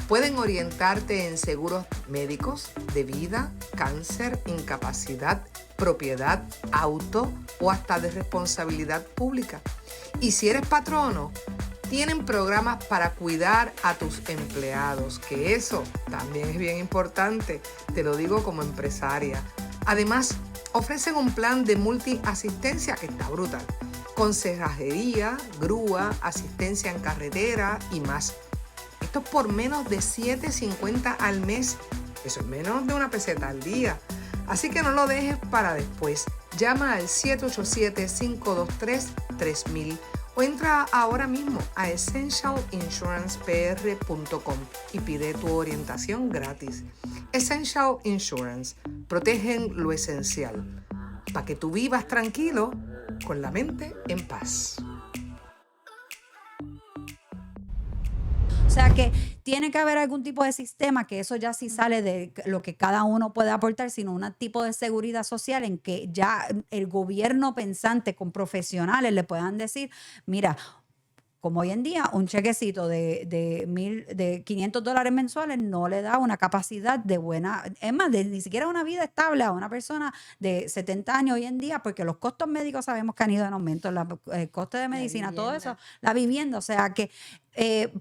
Pueden orientarte en seguros médicos, de vida, cáncer, incapacidad, propiedad, auto o hasta de responsabilidad pública. Y si eres patrono, tienen programas para cuidar a tus empleados, que eso también es bien importante, te lo digo como empresaria. Además, ofrecen un plan de multiasistencia que está brutal. Consejería, grúa, asistencia en carretera y más. Esto por menos de $7.50 al mes. Eso es menos de una peseta al día. Así que no lo dejes para después. Llama al 787-523-3000 o entra ahora mismo a essentialinsurancepr.com y pide tu orientación gratis. Essential Insurance. Protegen lo esencial para que tú vivas tranquilo, con la mente en paz. O sea que tiene que haber algún tipo de sistema, que eso ya sí sale de lo que cada uno puede aportar, sino un tipo de seguridad social en que ya el gobierno pensante con profesionales le puedan decir, mira, como hoy en día un chequecito de $500 mensuales no le da una capacidad de buena, es más, ni siquiera una vida estable a una persona de 70 años hoy en día, porque los costos médicos sabemos que han ido en aumento, el coste de medicina, todo eso, la vivienda, o sea que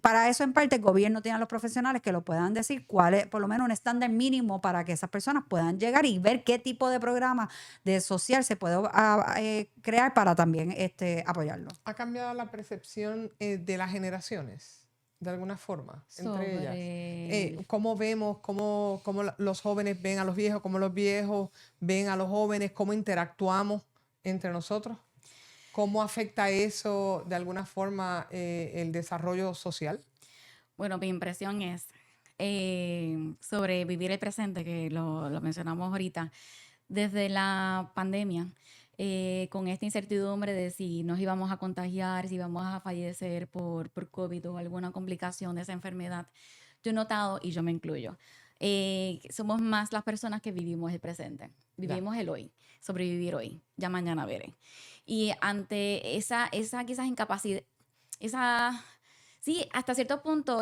para eso en parte el gobierno tiene a los profesionales que lo puedan decir cuál es por lo menos un estándar mínimo para que esas personas puedan llegar y ver qué tipo de programa de social se puede crear para también apoyarlo. ¿Ha cambiado la percepción de las generaciones, de alguna forma, entre ellas? ¿Cómo vemos, cómo los jóvenes ven a los viejos, cómo los viejos ven a los jóvenes, cómo interactuamos entre nosotros? ¿Cómo afecta eso de alguna forma el desarrollo social? Bueno, mi impresión es sobre vivir el presente, que lo mencionamos ahorita, desde la pandemia, con esta incertidumbre de si nos íbamos a contagiar, si íbamos a fallecer por COVID o alguna complicación de esa enfermedad. Yo he notado, y yo me incluyo, somos más las personas que vivimos el presente, vivimos el hoy, sobrevivir hoy, ya mañana veré. Y ante esa quizás incapacidad, sí, hasta cierto punto,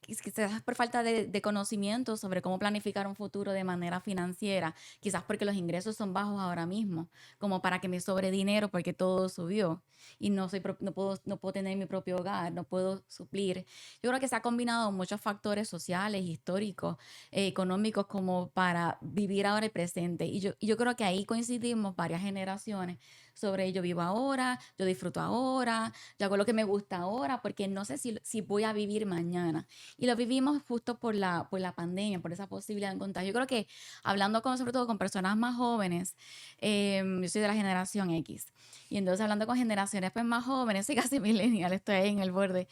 quizás por falta de conocimiento sobre cómo planificar un futuro de manera financiera, quizás porque los ingresos son bajos ahora mismo, como para que me sobre dinero porque todo subió y no puedo tener mi propio hogar, no puedo suplir. Yo creo que se ha combinado muchos factores sociales, históricos, económicos, como para vivir ahora el presente. Y yo creo que ahí coincidimos varias generaciones sobre yo vivo ahora, yo disfruto ahora, yo hago lo que me gusta ahora, porque no sé si voy a vivir mañana. Y lo vivimos justo por la pandemia, por esa posibilidad de contagio. Yo creo que hablando sobre todo con personas más jóvenes, yo soy de la generación X, y entonces hablando con generaciones pues más jóvenes, soy casi millennial, estoy ahí en el borde,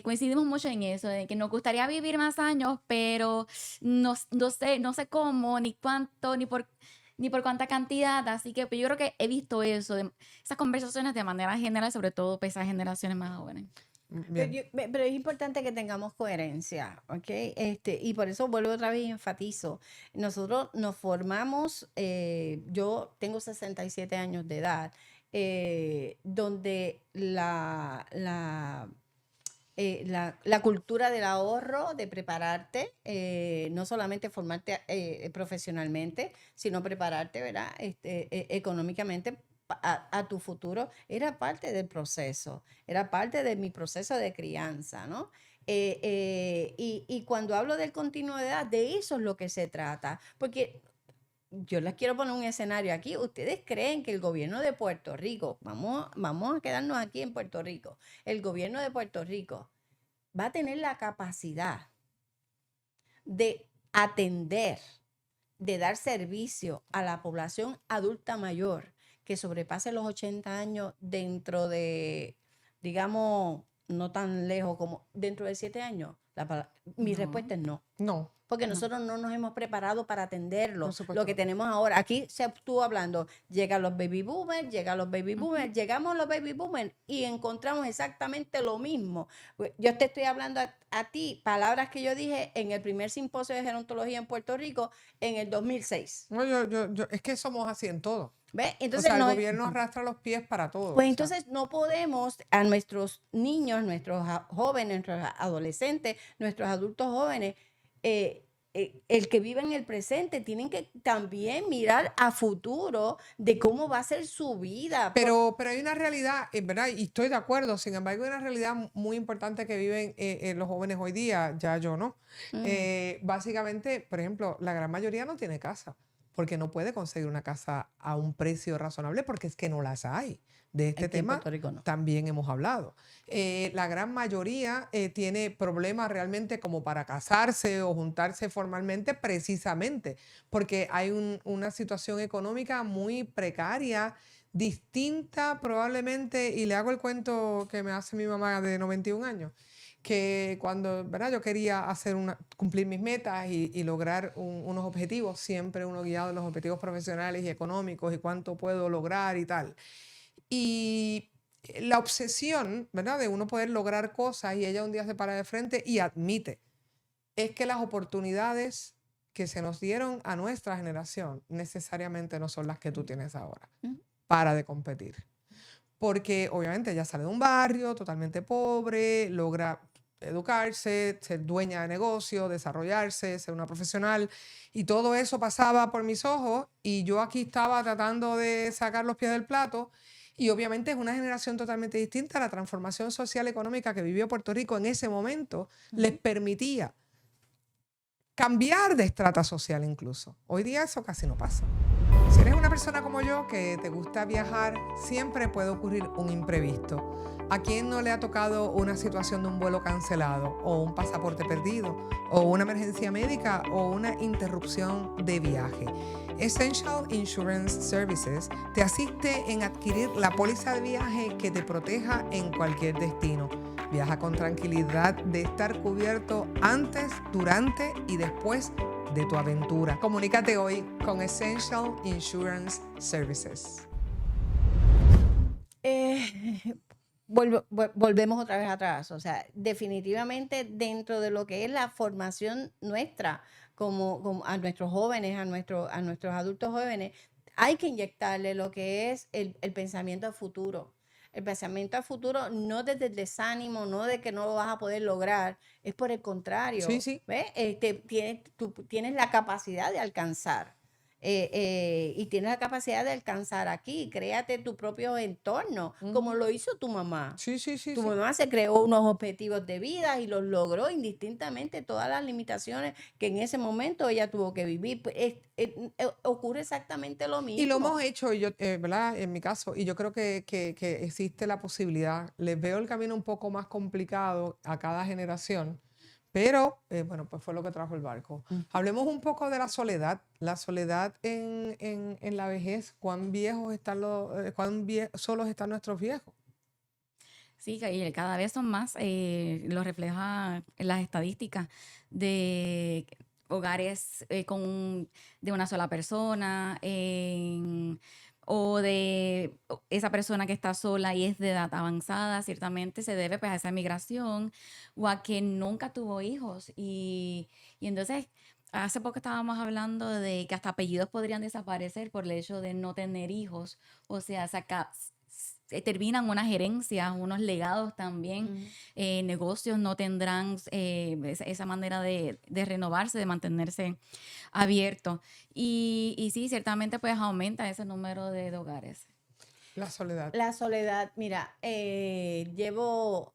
coincidimos mucho en eso, de que nos gustaría vivir más años, pero no sé cómo, ni cuánto, ni por cuánta cantidad. Así que pues, yo creo que he visto esas conversaciones de manera general, sobre todo para esas generaciones más jóvenes. Bien. Pero es importante que tengamos coherencia, ¿ok? Y por eso vuelvo otra vez y enfatizo. Nosotros nos formamos, yo tengo 67 años de edad, donde la cultura del ahorro, de prepararte, no solamente formarte profesionalmente, sino prepararte, ¿verdad? Económicamente a tu futuro, era parte del proceso, era parte de mi proceso de crianza, ¿no? Y cuando hablo del continuo de edad, de eso es lo que se trata, porque yo les quiero poner un escenario aquí. ¿Ustedes creen que el gobierno de Puerto Rico, vamos a quedarnos aquí en Puerto Rico, el gobierno de Puerto Rico va a tener la capacidad de atender, de dar servicio a la población adulta mayor que sobrepase los 80 años dentro de, digamos, no tan lejos como dentro de 7 años? Mi No, respuesta es no. No, Porque no. nosotros no nos hemos preparado para atenderlo. por Lo supuesto. que tenemos ahora, aquí se estuvo hablando, llegan los baby boomers, llegamos los baby boomers y encontramos exactamente lo mismo. Yo te estoy hablando a ti palabras que yo dije en el primer simposio de gerontología en Puerto Rico en el 2006. No, es que somos así en todo. ¿Ves? O Entonces, sea, el no, gobierno arrastra los pies para todo. pues O sea, entonces no podemos a nuestros niños, nuestros jóvenes, nuestros adolescentes, nuestros adultos jóvenes, el que vive en el presente, tienen que también mirar a futuro de cómo va a ser su vida. pero hay una realidad, ¿verdad? Y estoy de acuerdo, sin embargo, hay una realidad muy importante que viven los jóvenes hoy día, ya yo no. Básicamente, por ejemplo, la gran mayoría no tiene casa, porque no puede conseguir una casa a un precio razonable, porque es que no las hay. De este Aquí en tema Puerto Rico no. también hemos hablado. La gran mayoría tiene problemas realmente como para casarse o juntarse formalmente, precisamente porque hay una situación económica muy precaria, distinta probablemente, y le hago el cuento que me hace mi mamá de 91 años, que cuando, ¿verdad? Yo quería cumplir mis metas y lograr unos objetivos, siempre uno guiado en los objetivos profesionales y económicos y cuánto puedo lograr y tal. Y la obsesión, ¿verdad? De uno poder lograr cosas y ella un día se para de frente y admite, es que las oportunidades que se nos dieron a nuestra generación necesariamente no son las que tú tienes ahora. Para de competir. Porque obviamente ella sale de un barrio totalmente pobre, logra educarse, ser dueña de negocio, desarrollarse, ser una profesional, y todo eso pasaba por mis ojos y yo aquí estaba tratando de sacar los pies del plato. Y obviamente es una generación totalmente distinta. La transformación social y económica que vivió Puerto Rico en ese momento les permitía cambiar de estrata social incluso. Hoy día eso casi no pasa. Si eres una persona como yo que te gusta viajar, siempre puede ocurrir un imprevisto. ¿A quién no le ha tocado una situación de un vuelo cancelado o un pasaporte perdido o una emergencia médica o una interrupción de viaje? Essential Insurance Services te asiste en adquirir la póliza de viaje que te proteja en cualquier destino. Viaja con tranquilidad de estar cubierto antes, durante y después de tu aventura. Comunícate hoy con Essential Insurance Services. Volvemos otra vez atrás. O sea, definitivamente dentro de lo que es la formación nuestra, como a nuestros jóvenes, a nuestros adultos jóvenes, hay que inyectarle lo que es el pensamiento a futuro. El pensamiento a futuro no desde el desánimo, no de que no lo vas a poder lograr, es por el contrario. Sí, sí. ¿Ves? Tú tienes la capacidad de alcanzar. Y tienes la capacidad de alcanzar aquí. Créate tu propio entorno, como lo hizo tu mamá. Sí, sí, sí. Tu sí. mamá se creó unos objetivos de vida y los logró indistintamente todas las limitaciones que en ese momento ella tuvo que vivir. Ocurre exactamente lo mismo. Y lo hemos hecho, y yo, ¿verdad? En mi caso, y yo creo que existe la posibilidad. Les veo el camino un poco más complicado a cada generación, pero bueno, pues fue lo que trajo el barco. Hablemos un poco de la soledad en la vejez. ¿Cuán viejos están solos están nuestros viejos? Sí, y cada vez son más, lo refleja las estadísticas de hogares de una sola persona, o de esa persona que está sola y es de edad avanzada, ciertamente se debe pues a esa migración o a que nunca tuvo hijos. Y entonces, hace poco estábamos hablando de que hasta apellidos podrían desaparecer por el hecho de no tener hijos. O sea, se terminan unas herencias, unos legados también. Ujú. Negocios no tendrán esa manera de renovarse, de mantenerse abiertos. Y sí, ciertamente pues aumenta ese número de hogares. La soledad. La soledad, mira, llevo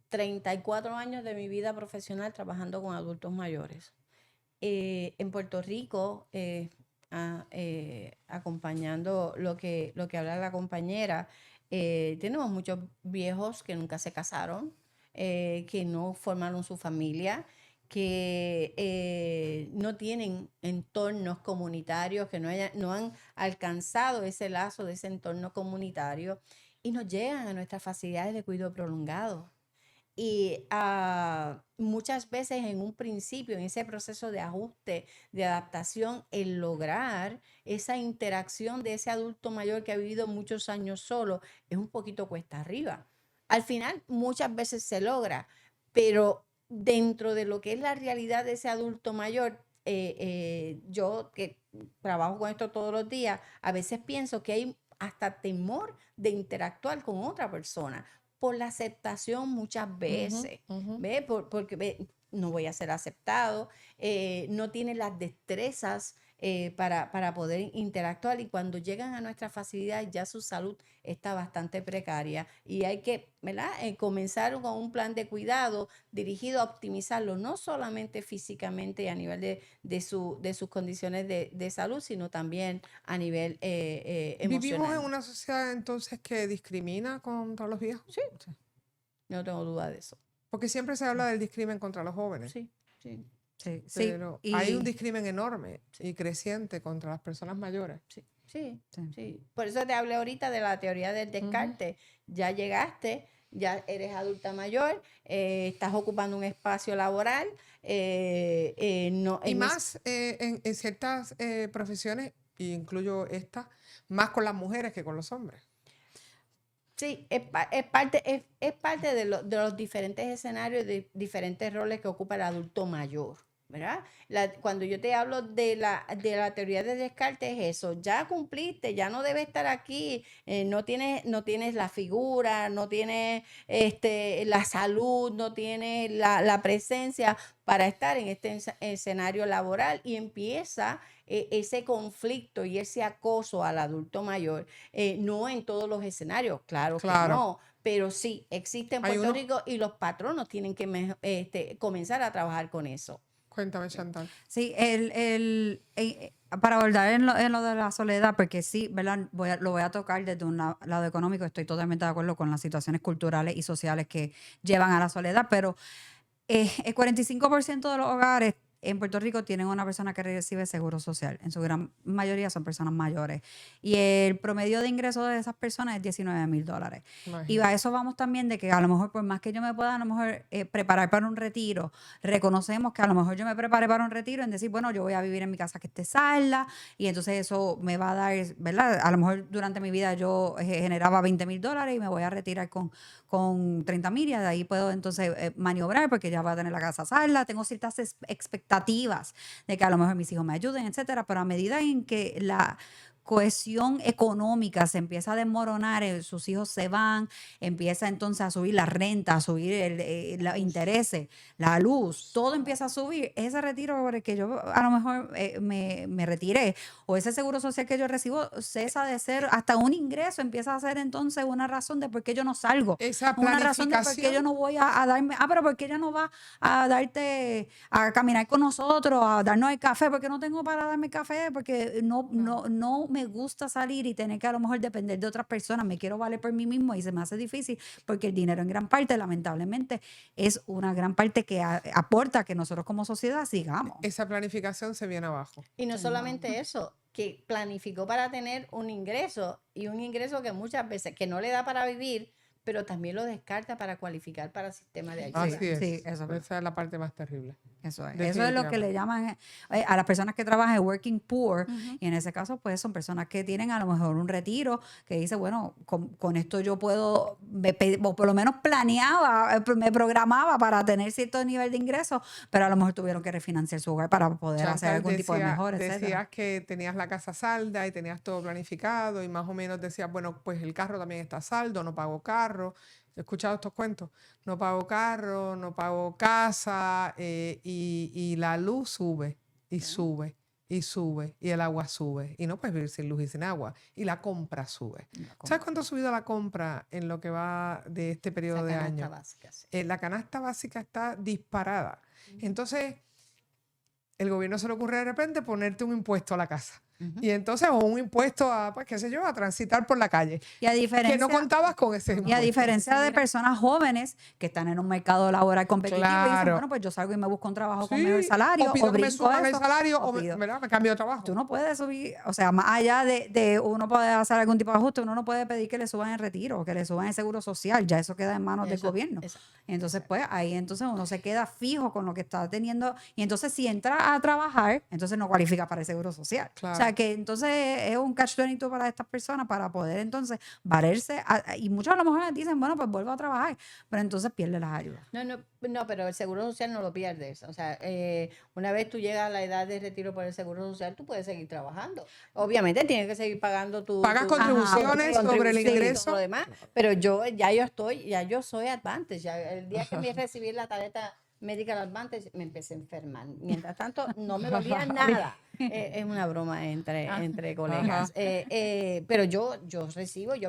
34 años de mi vida profesional trabajando con adultos mayores. En Puerto Rico, acompañando lo que habla la compañera, tenemos muchos viejos que nunca se casaron, que no formaron su familia, que no tienen entornos comunitarios, que no han alcanzado ese lazo de ese entorno comunitario y no llegan a nuestras facilidades de cuidado prolongado. Y muchas veces en un principio, en ese proceso de ajuste, de adaptación, el lograr esa interacción de ese adulto mayor que ha vivido muchos años solo es un poquito cuesta arriba. Al final, muchas veces se logra, pero dentro de lo que es la realidad de ese adulto mayor, yo que trabajo con esto todos los días, a veces pienso que hay hasta temor de interactuar con otra persona por la aceptación muchas veces, ¿ve? Porque no voy a ser aceptado, no tiene las destrezas para poder interactuar y cuando llegan a nuestra facilidad ya su salud está bastante precaria y hay que, ¿verdad? Comenzar con un plan de cuidado dirigido a optimizarlo, no solamente físicamente y a nivel de sus condiciones de salud, sino también a nivel ¿Vivimos en emocional. una sociedad entonces que discrimina contra los viejos? Sí, no tengo duda de eso. Porque siempre se habla del discrimen contra los jóvenes, Sí, sí, Sí, sí. pero hay un Y discrimen enorme y creciente contra las personas mayores. sí, sí, sí. sí. Por eso te hablé ahorita de la teoría del descarte. Ya llegaste, ya eres adulta mayor, estás ocupando un espacio laboral, no, Y en más en ciertas profesiones, y incluyo esta, más con las mujeres que con los hombres. sí, es parte de los diferentes escenarios, de diferentes roles que ocupa el adulto mayor, ¿verdad? Cuando yo te hablo de la teoría de Descartes, es eso, ya cumpliste, ya no debes estar aquí, no tienes la figura, no tienes la salud, no tienes la presencia para estar en este escenario laboral y empieza ese conflicto y ese acoso al adulto mayor. No en todos los escenarios, claro que Claro. no, pero sí existe en Hay Puerto uno- Rico y los patronos tienen que comenzar a trabajar con eso. Cuéntame, Chantal. sí, para abordar en lo de la soledad, porque sí, ¿verdad? Lo voy a tocar desde un lado económico, estoy totalmente de acuerdo con las situaciones culturales y sociales que llevan a la soledad, pero el 45% de los hogares en Puerto Rico tienen una persona que recibe seguro social. En su gran mayoría son personas mayores. Y el promedio de ingresos de esas personas es $19,000. Y Imagínate. a eso vamos también de que a lo mejor, por más que yo me pueda a lo mejor preparar para un retiro, reconocemos que a lo mejor yo me preparé para un retiro en decir, bueno, yo voy a vivir en mi casa que esté salda y entonces eso me va a dar, ¿verdad? A lo mejor durante mi vida yo generaba $20,000 y me voy a retirar con 30,000 y de ahí puedo entonces maniobrar porque ya voy a tener la casa salda, tengo ciertas expectativas de que a lo mejor mis hijos me ayuden, etcétera, pero a medida en que la cohesión económica se empieza a desmoronar, sus hijos se van, empieza entonces a subir la renta, a subir los intereses, la luz, todo empieza a subir. Ese retiro por el que yo a lo mejor me retiré o ese seguro social que yo recibo cesa de ser hasta un ingreso, empieza a ser entonces una razón de por qué yo no salgo. Esa Una razón de por qué yo planificación, no voy a darme, pero por qué ella no va a darte, a caminar con nosotros, a darnos el café, porque no tengo para darme café, porque no me gusta salir y tener que a lo mejor depender de otras personas, me quiero valer por mí mismo y se me hace difícil porque el dinero en gran parte, lamentablemente, es una gran parte que aporta a que nosotros como sociedad sigamos. esa planificación se viene abajo. Y no solamente eso, que planificó para tener un ingreso y un ingreso que muchas veces que no le da para vivir, pero también lo descarta para cualificar para el sistema de ayuda. Así es. Sí, eso es verdad. Esa es la parte más terrible. Eso es lo que le llaman a las personas que trabajan en working poor. Y en ese caso, pues son personas que tienen a lo mejor un retiro, que dice, bueno, con esto yo puedo, o por lo menos planeaba, me programaba para tener cierto nivel de ingresos, pero a lo mejor tuvieron que refinanciar su hogar para poder hacer Chantal, algún tipo de mejora, etcétera. decías que tenías la casa salda y tenías todo planificado y más o menos decías, bueno, pues el carro también está a saldo, no pago carro. He escuchado estos cuentos. No pago carro, no pago casa y la luz sube y sube y sube y el agua sube. Y no puedes vivir sin luz y sin agua. Y la compra sube. ¿Sabes cuánto ha subido la compra en lo que va de este periodo de años? Básica, sí. La canasta básica está disparada. Entonces, el gobierno se le ocurre de repente ponerte un impuesto a la casa. Y entonces, o un impuesto a, pues, qué sé yo, a transitar por la calle. Y a diferencia, que no contabas con ese impuesto. Y a diferencia de personas jóvenes que están en un mercado laboral competitivo y dicen, Claro. bueno, pues yo salgo y me busco un trabajo con Sí, mejor salario, o pido que me brinco suban el eso, salario o o pido. ¿verdad? Me cambio de trabajo. Tú no puedes subir, o sea, más allá de uno poder hacer algún tipo de ajuste, uno no puede pedir que le suban el retiro o que le suban el seguro social, ya eso queda en manos del gobierno. Entonces, pues ahí entonces uno se queda fijo con lo que está teniendo y entonces si entra a trabajar, entonces no cualifica para el seguro social. Claro. O sea, que entonces es un catch-22 para estas personas para poder entonces valerse y muchos a lo mejor dicen, bueno, pues vuelvo a trabajar, pero entonces pierde las ayudas. No, pero el seguro social no lo pierdes. O sea, una vez tú llegas a la edad de retiro por el seguro social, tú puedes seguir trabajando. Obviamente tienes que seguir pagando Pagas contribuciones sobre el contribución y ingreso. todo lo demás, pero ya yo soy Advantage. Ya el día que me recibí la tarjeta Medical Advantage me empecé a enfermar. Mientras tanto, no me dolía nada. Es una broma entre colegas. Pero yo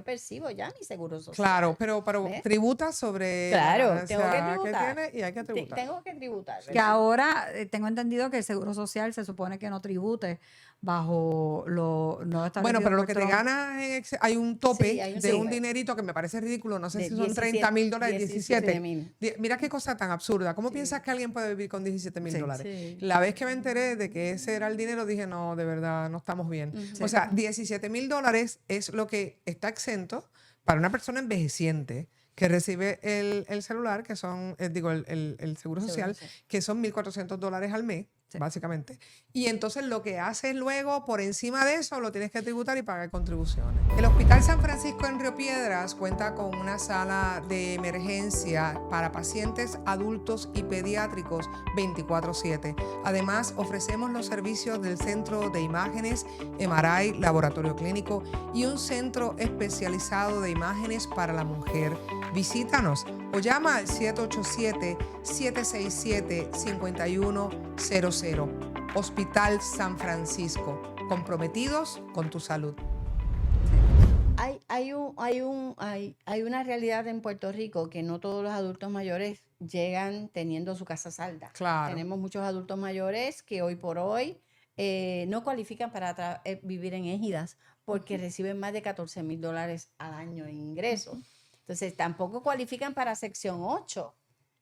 percibo ya mi seguro social. Claro, pero ¿Ves? tributas sobre Claro, la tengo que ganancia tributar. tienes y hay que tributar. Tengo que tributar. Que ahora tengo entendido que el seguro social se supone que no tribute bajo lo no establecido Bueno, pero lo por que te Trump. ganas hay un tope Sí, hay un de un tope. dinerito que me parece ridículo, no sé De si son 17, $30,000, 17. 17,000. Mira qué cosa tan absurda. ¿Cómo Sí. piensas que alguien puede vivir con $17,000? Sí. La vez que me enteré de que ese era el dinero, dije, no, de verdad, no estamos bien. O sea, $17,000 es lo que está exento para una persona envejeciente que recibe el celular, que son, el seguro social, que son $1,400 al mes, básicamente. Y entonces lo que haces luego, por encima de eso, lo tienes que tributar y pagar contribuciones. El Hospital San Francisco en Río Piedras cuenta con una sala de emergencia para pacientes adultos y pediátricos 24/7. Además, ofrecemos los servicios del Centro de Imágenes, MRI, Laboratorio Clínico y un centro especializado de imágenes para la mujer. Visítanos o llama al 787-767-5100. Hospital San Francisco, comprometidos con tu salud. Hay una realidad en Puerto Rico que no todos los adultos mayores llegan teniendo su casa salda. Claro. Tenemos muchos adultos mayores que hoy por hoy no cualifican para vivir en égidas porque reciben más de $14,000 al año en ingresos. Entonces tampoco cualifican para sección 8.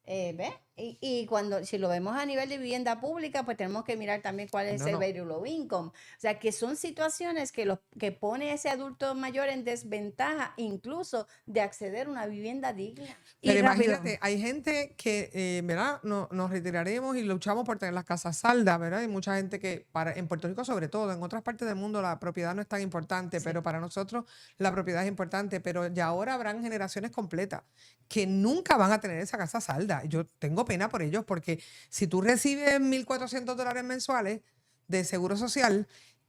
¿Ves? Y si lo vemos a nivel de vivienda pública, pues tenemos que mirar también cuál es el very low income. O sea, que son situaciones que pone a ese adulto mayor en desventaja, incluso de acceder a una vivienda digna. Pero Y rápido. imagínate, hay gente que, ¿verdad? Nos retiraremos y luchamos por tener las casas saldas, ¿verdad? Hay mucha gente que, en Puerto Rico sobre todo, en otras partes del mundo la propiedad no es tan importante, pero para nosotros la propiedad es importante. Pero ya ahora habrán generaciones completas que nunca van a tener esa casa salda. Yo tengo pena por ellos porque si tú recibes $1,400 mensuales de seguro social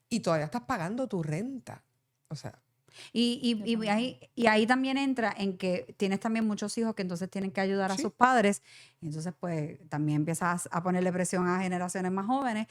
y todavía estás pagando tu renta, o sea... Y ahí también entra en que tienes también muchos hijos que entonces tienen que ayudar a Sí. sus padres y entonces pues también empiezas a ponerle presión a generaciones más jóvenes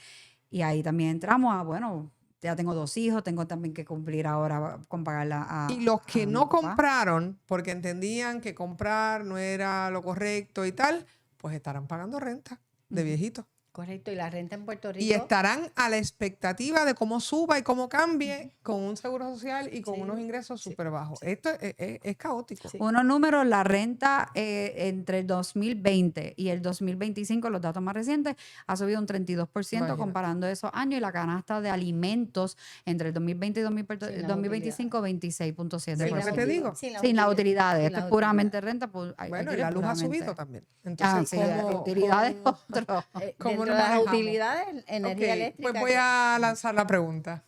y ahí también entramos a, bueno, ya tengo 2 hijos, tengo también que cumplir ahora con pagarla a Y los que a mi no papá. compraron, porque entendían que comprar no era lo correcto y tal, pues estarán pagando renta de viejitos. Correcto, y la renta en Puerto Rico. Y estarán a la expectativa de cómo suba y cómo cambie con un seguro social y con Sí, unos ingresos sí, súper bajos. sí. Esto es caótico. Sí. Unos números, la renta entre el 2020 y el 2025, los datos más recientes, ha subido un 32% Imagínate. comparando esos años y la canasta de alimentos entre el 2020 y Sin la 2025, 26.7%. ¿Ves lo que te digo? Sin las utilidades, esto es puramente renta. Pues, Bueno, y la luz ha subido también. Ah, Entonces, sí, las utilidades otro. ¿cómo ¿Cómo dentro nos de las manejamos? utilidades, energía Ok, eléctrica. pues voy a lanzar la pregunta.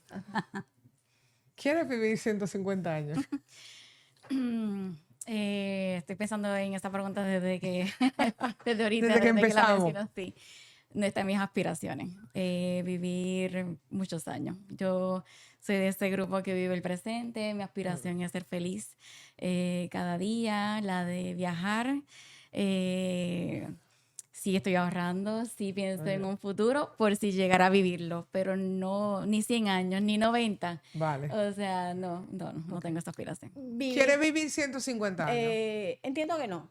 ¿Quieres vivir 150 años? Estoy pensando en esta pregunta desde que, desde ahorita, Desde que desde que la empezamos. mencionas, sí. No está en mis aspiraciones, vivir muchos años. Yo soy de este grupo que vive el presente, mi aspiración es ser feliz cada día, la de viajar. Sí estoy ahorrando, sí pienso en Ok. un futuro por si llegara a vivirlo, pero no, ni 100 años, ni 90. Vale. O sea, no tengo esta aspiración. ¿Quieres vivir 150 años? Entiendo que no.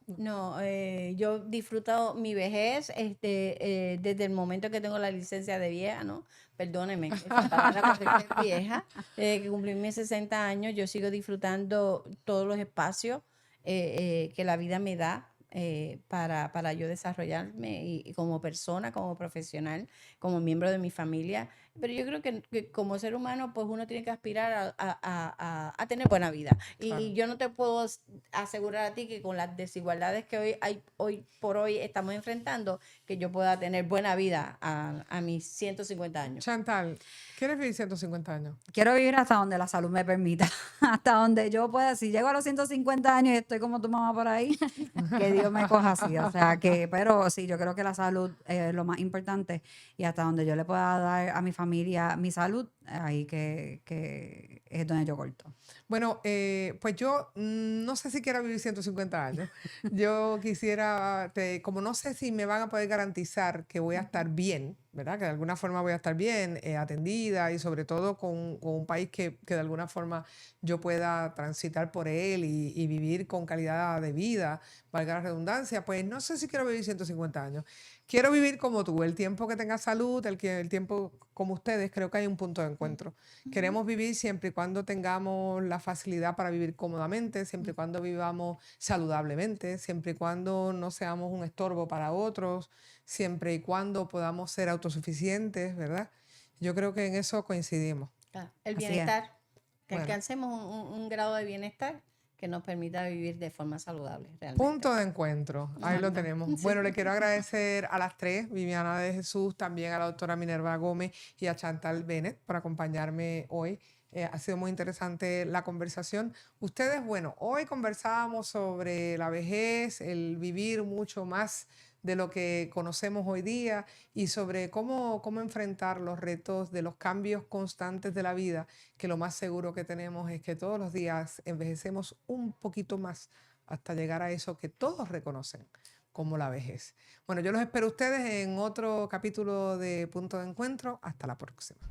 Yo he disfrutado mi vejez desde el momento que tengo la licencia de vieja, ¿no? Perdónenme, esa palabra porque soy vieja, que cumplí mis 60 años, yo sigo disfrutando todos los espacios que la vida me da. Para yo desarrollarme y como persona, como profesional, como miembro de mi familia. Pero yo creo que como ser humano, pues uno tiene que aspirar a tener buena vida. Claro. Y yo no te puedo asegurar a ti que con las desigualdades que hoy por hoy estamos enfrentando, que yo pueda tener buena vida a mis 150 años. Chantal, ¿quieres vivir 150 años? Quiero vivir hasta donde la salud me permita, hasta donde yo pueda. Si llego a los 150 años y estoy como tu mamá por ahí, que Dios me coja así. O sea, pero sí, yo creo que la salud es lo más importante y hasta donde yo le pueda dar a mi familia mi salud, ahí que es donde yo corto. Bueno, pues yo no sé si quiero vivir 150 años. Yo quisiera, como no sé si me van a poder garantizar que voy a estar bien, ¿verdad? Que de alguna forma voy a estar bien, atendida y sobre todo con un país que de alguna forma yo pueda transitar por él y vivir con calidad de vida, valga la redundancia, pues no sé si quiero vivir 150 años. Quiero vivir como tú, el tiempo que tenga salud, el tiempo como ustedes, creo que hay un punto de encuentro. Queremos vivir siempre y cuando tengamos la facilidad para vivir cómodamente, siempre y cuando vivamos saludablemente, siempre y cuando no seamos un estorbo para otros, siempre y cuando podamos ser autosuficientes, ¿verdad? Yo creo que en eso coincidimos. El Así es. bienestar, que Bueno. alcancemos un grado de bienestar que nos permita vivir de forma saludable, realmente. Punto de encuentro, ahí lo tenemos. Bueno, le quiero agradecer a las tres, Viviana de Jesús, también a la doctora Minerva Gómez y a Chantal Bennett por acompañarme hoy. Ha sido muy interesante la conversación. Ustedes, bueno, hoy conversábamos sobre la vejez, el vivir mucho más de lo que conocemos hoy día y sobre cómo enfrentar los retos de los cambios constantes de la vida, que lo más seguro que tenemos es que todos los días envejecemos un poquito más hasta llegar a eso que todos reconocen como la vejez. Bueno, yo los espero a ustedes en otro capítulo de Punto de Encuentro. Hasta la próxima.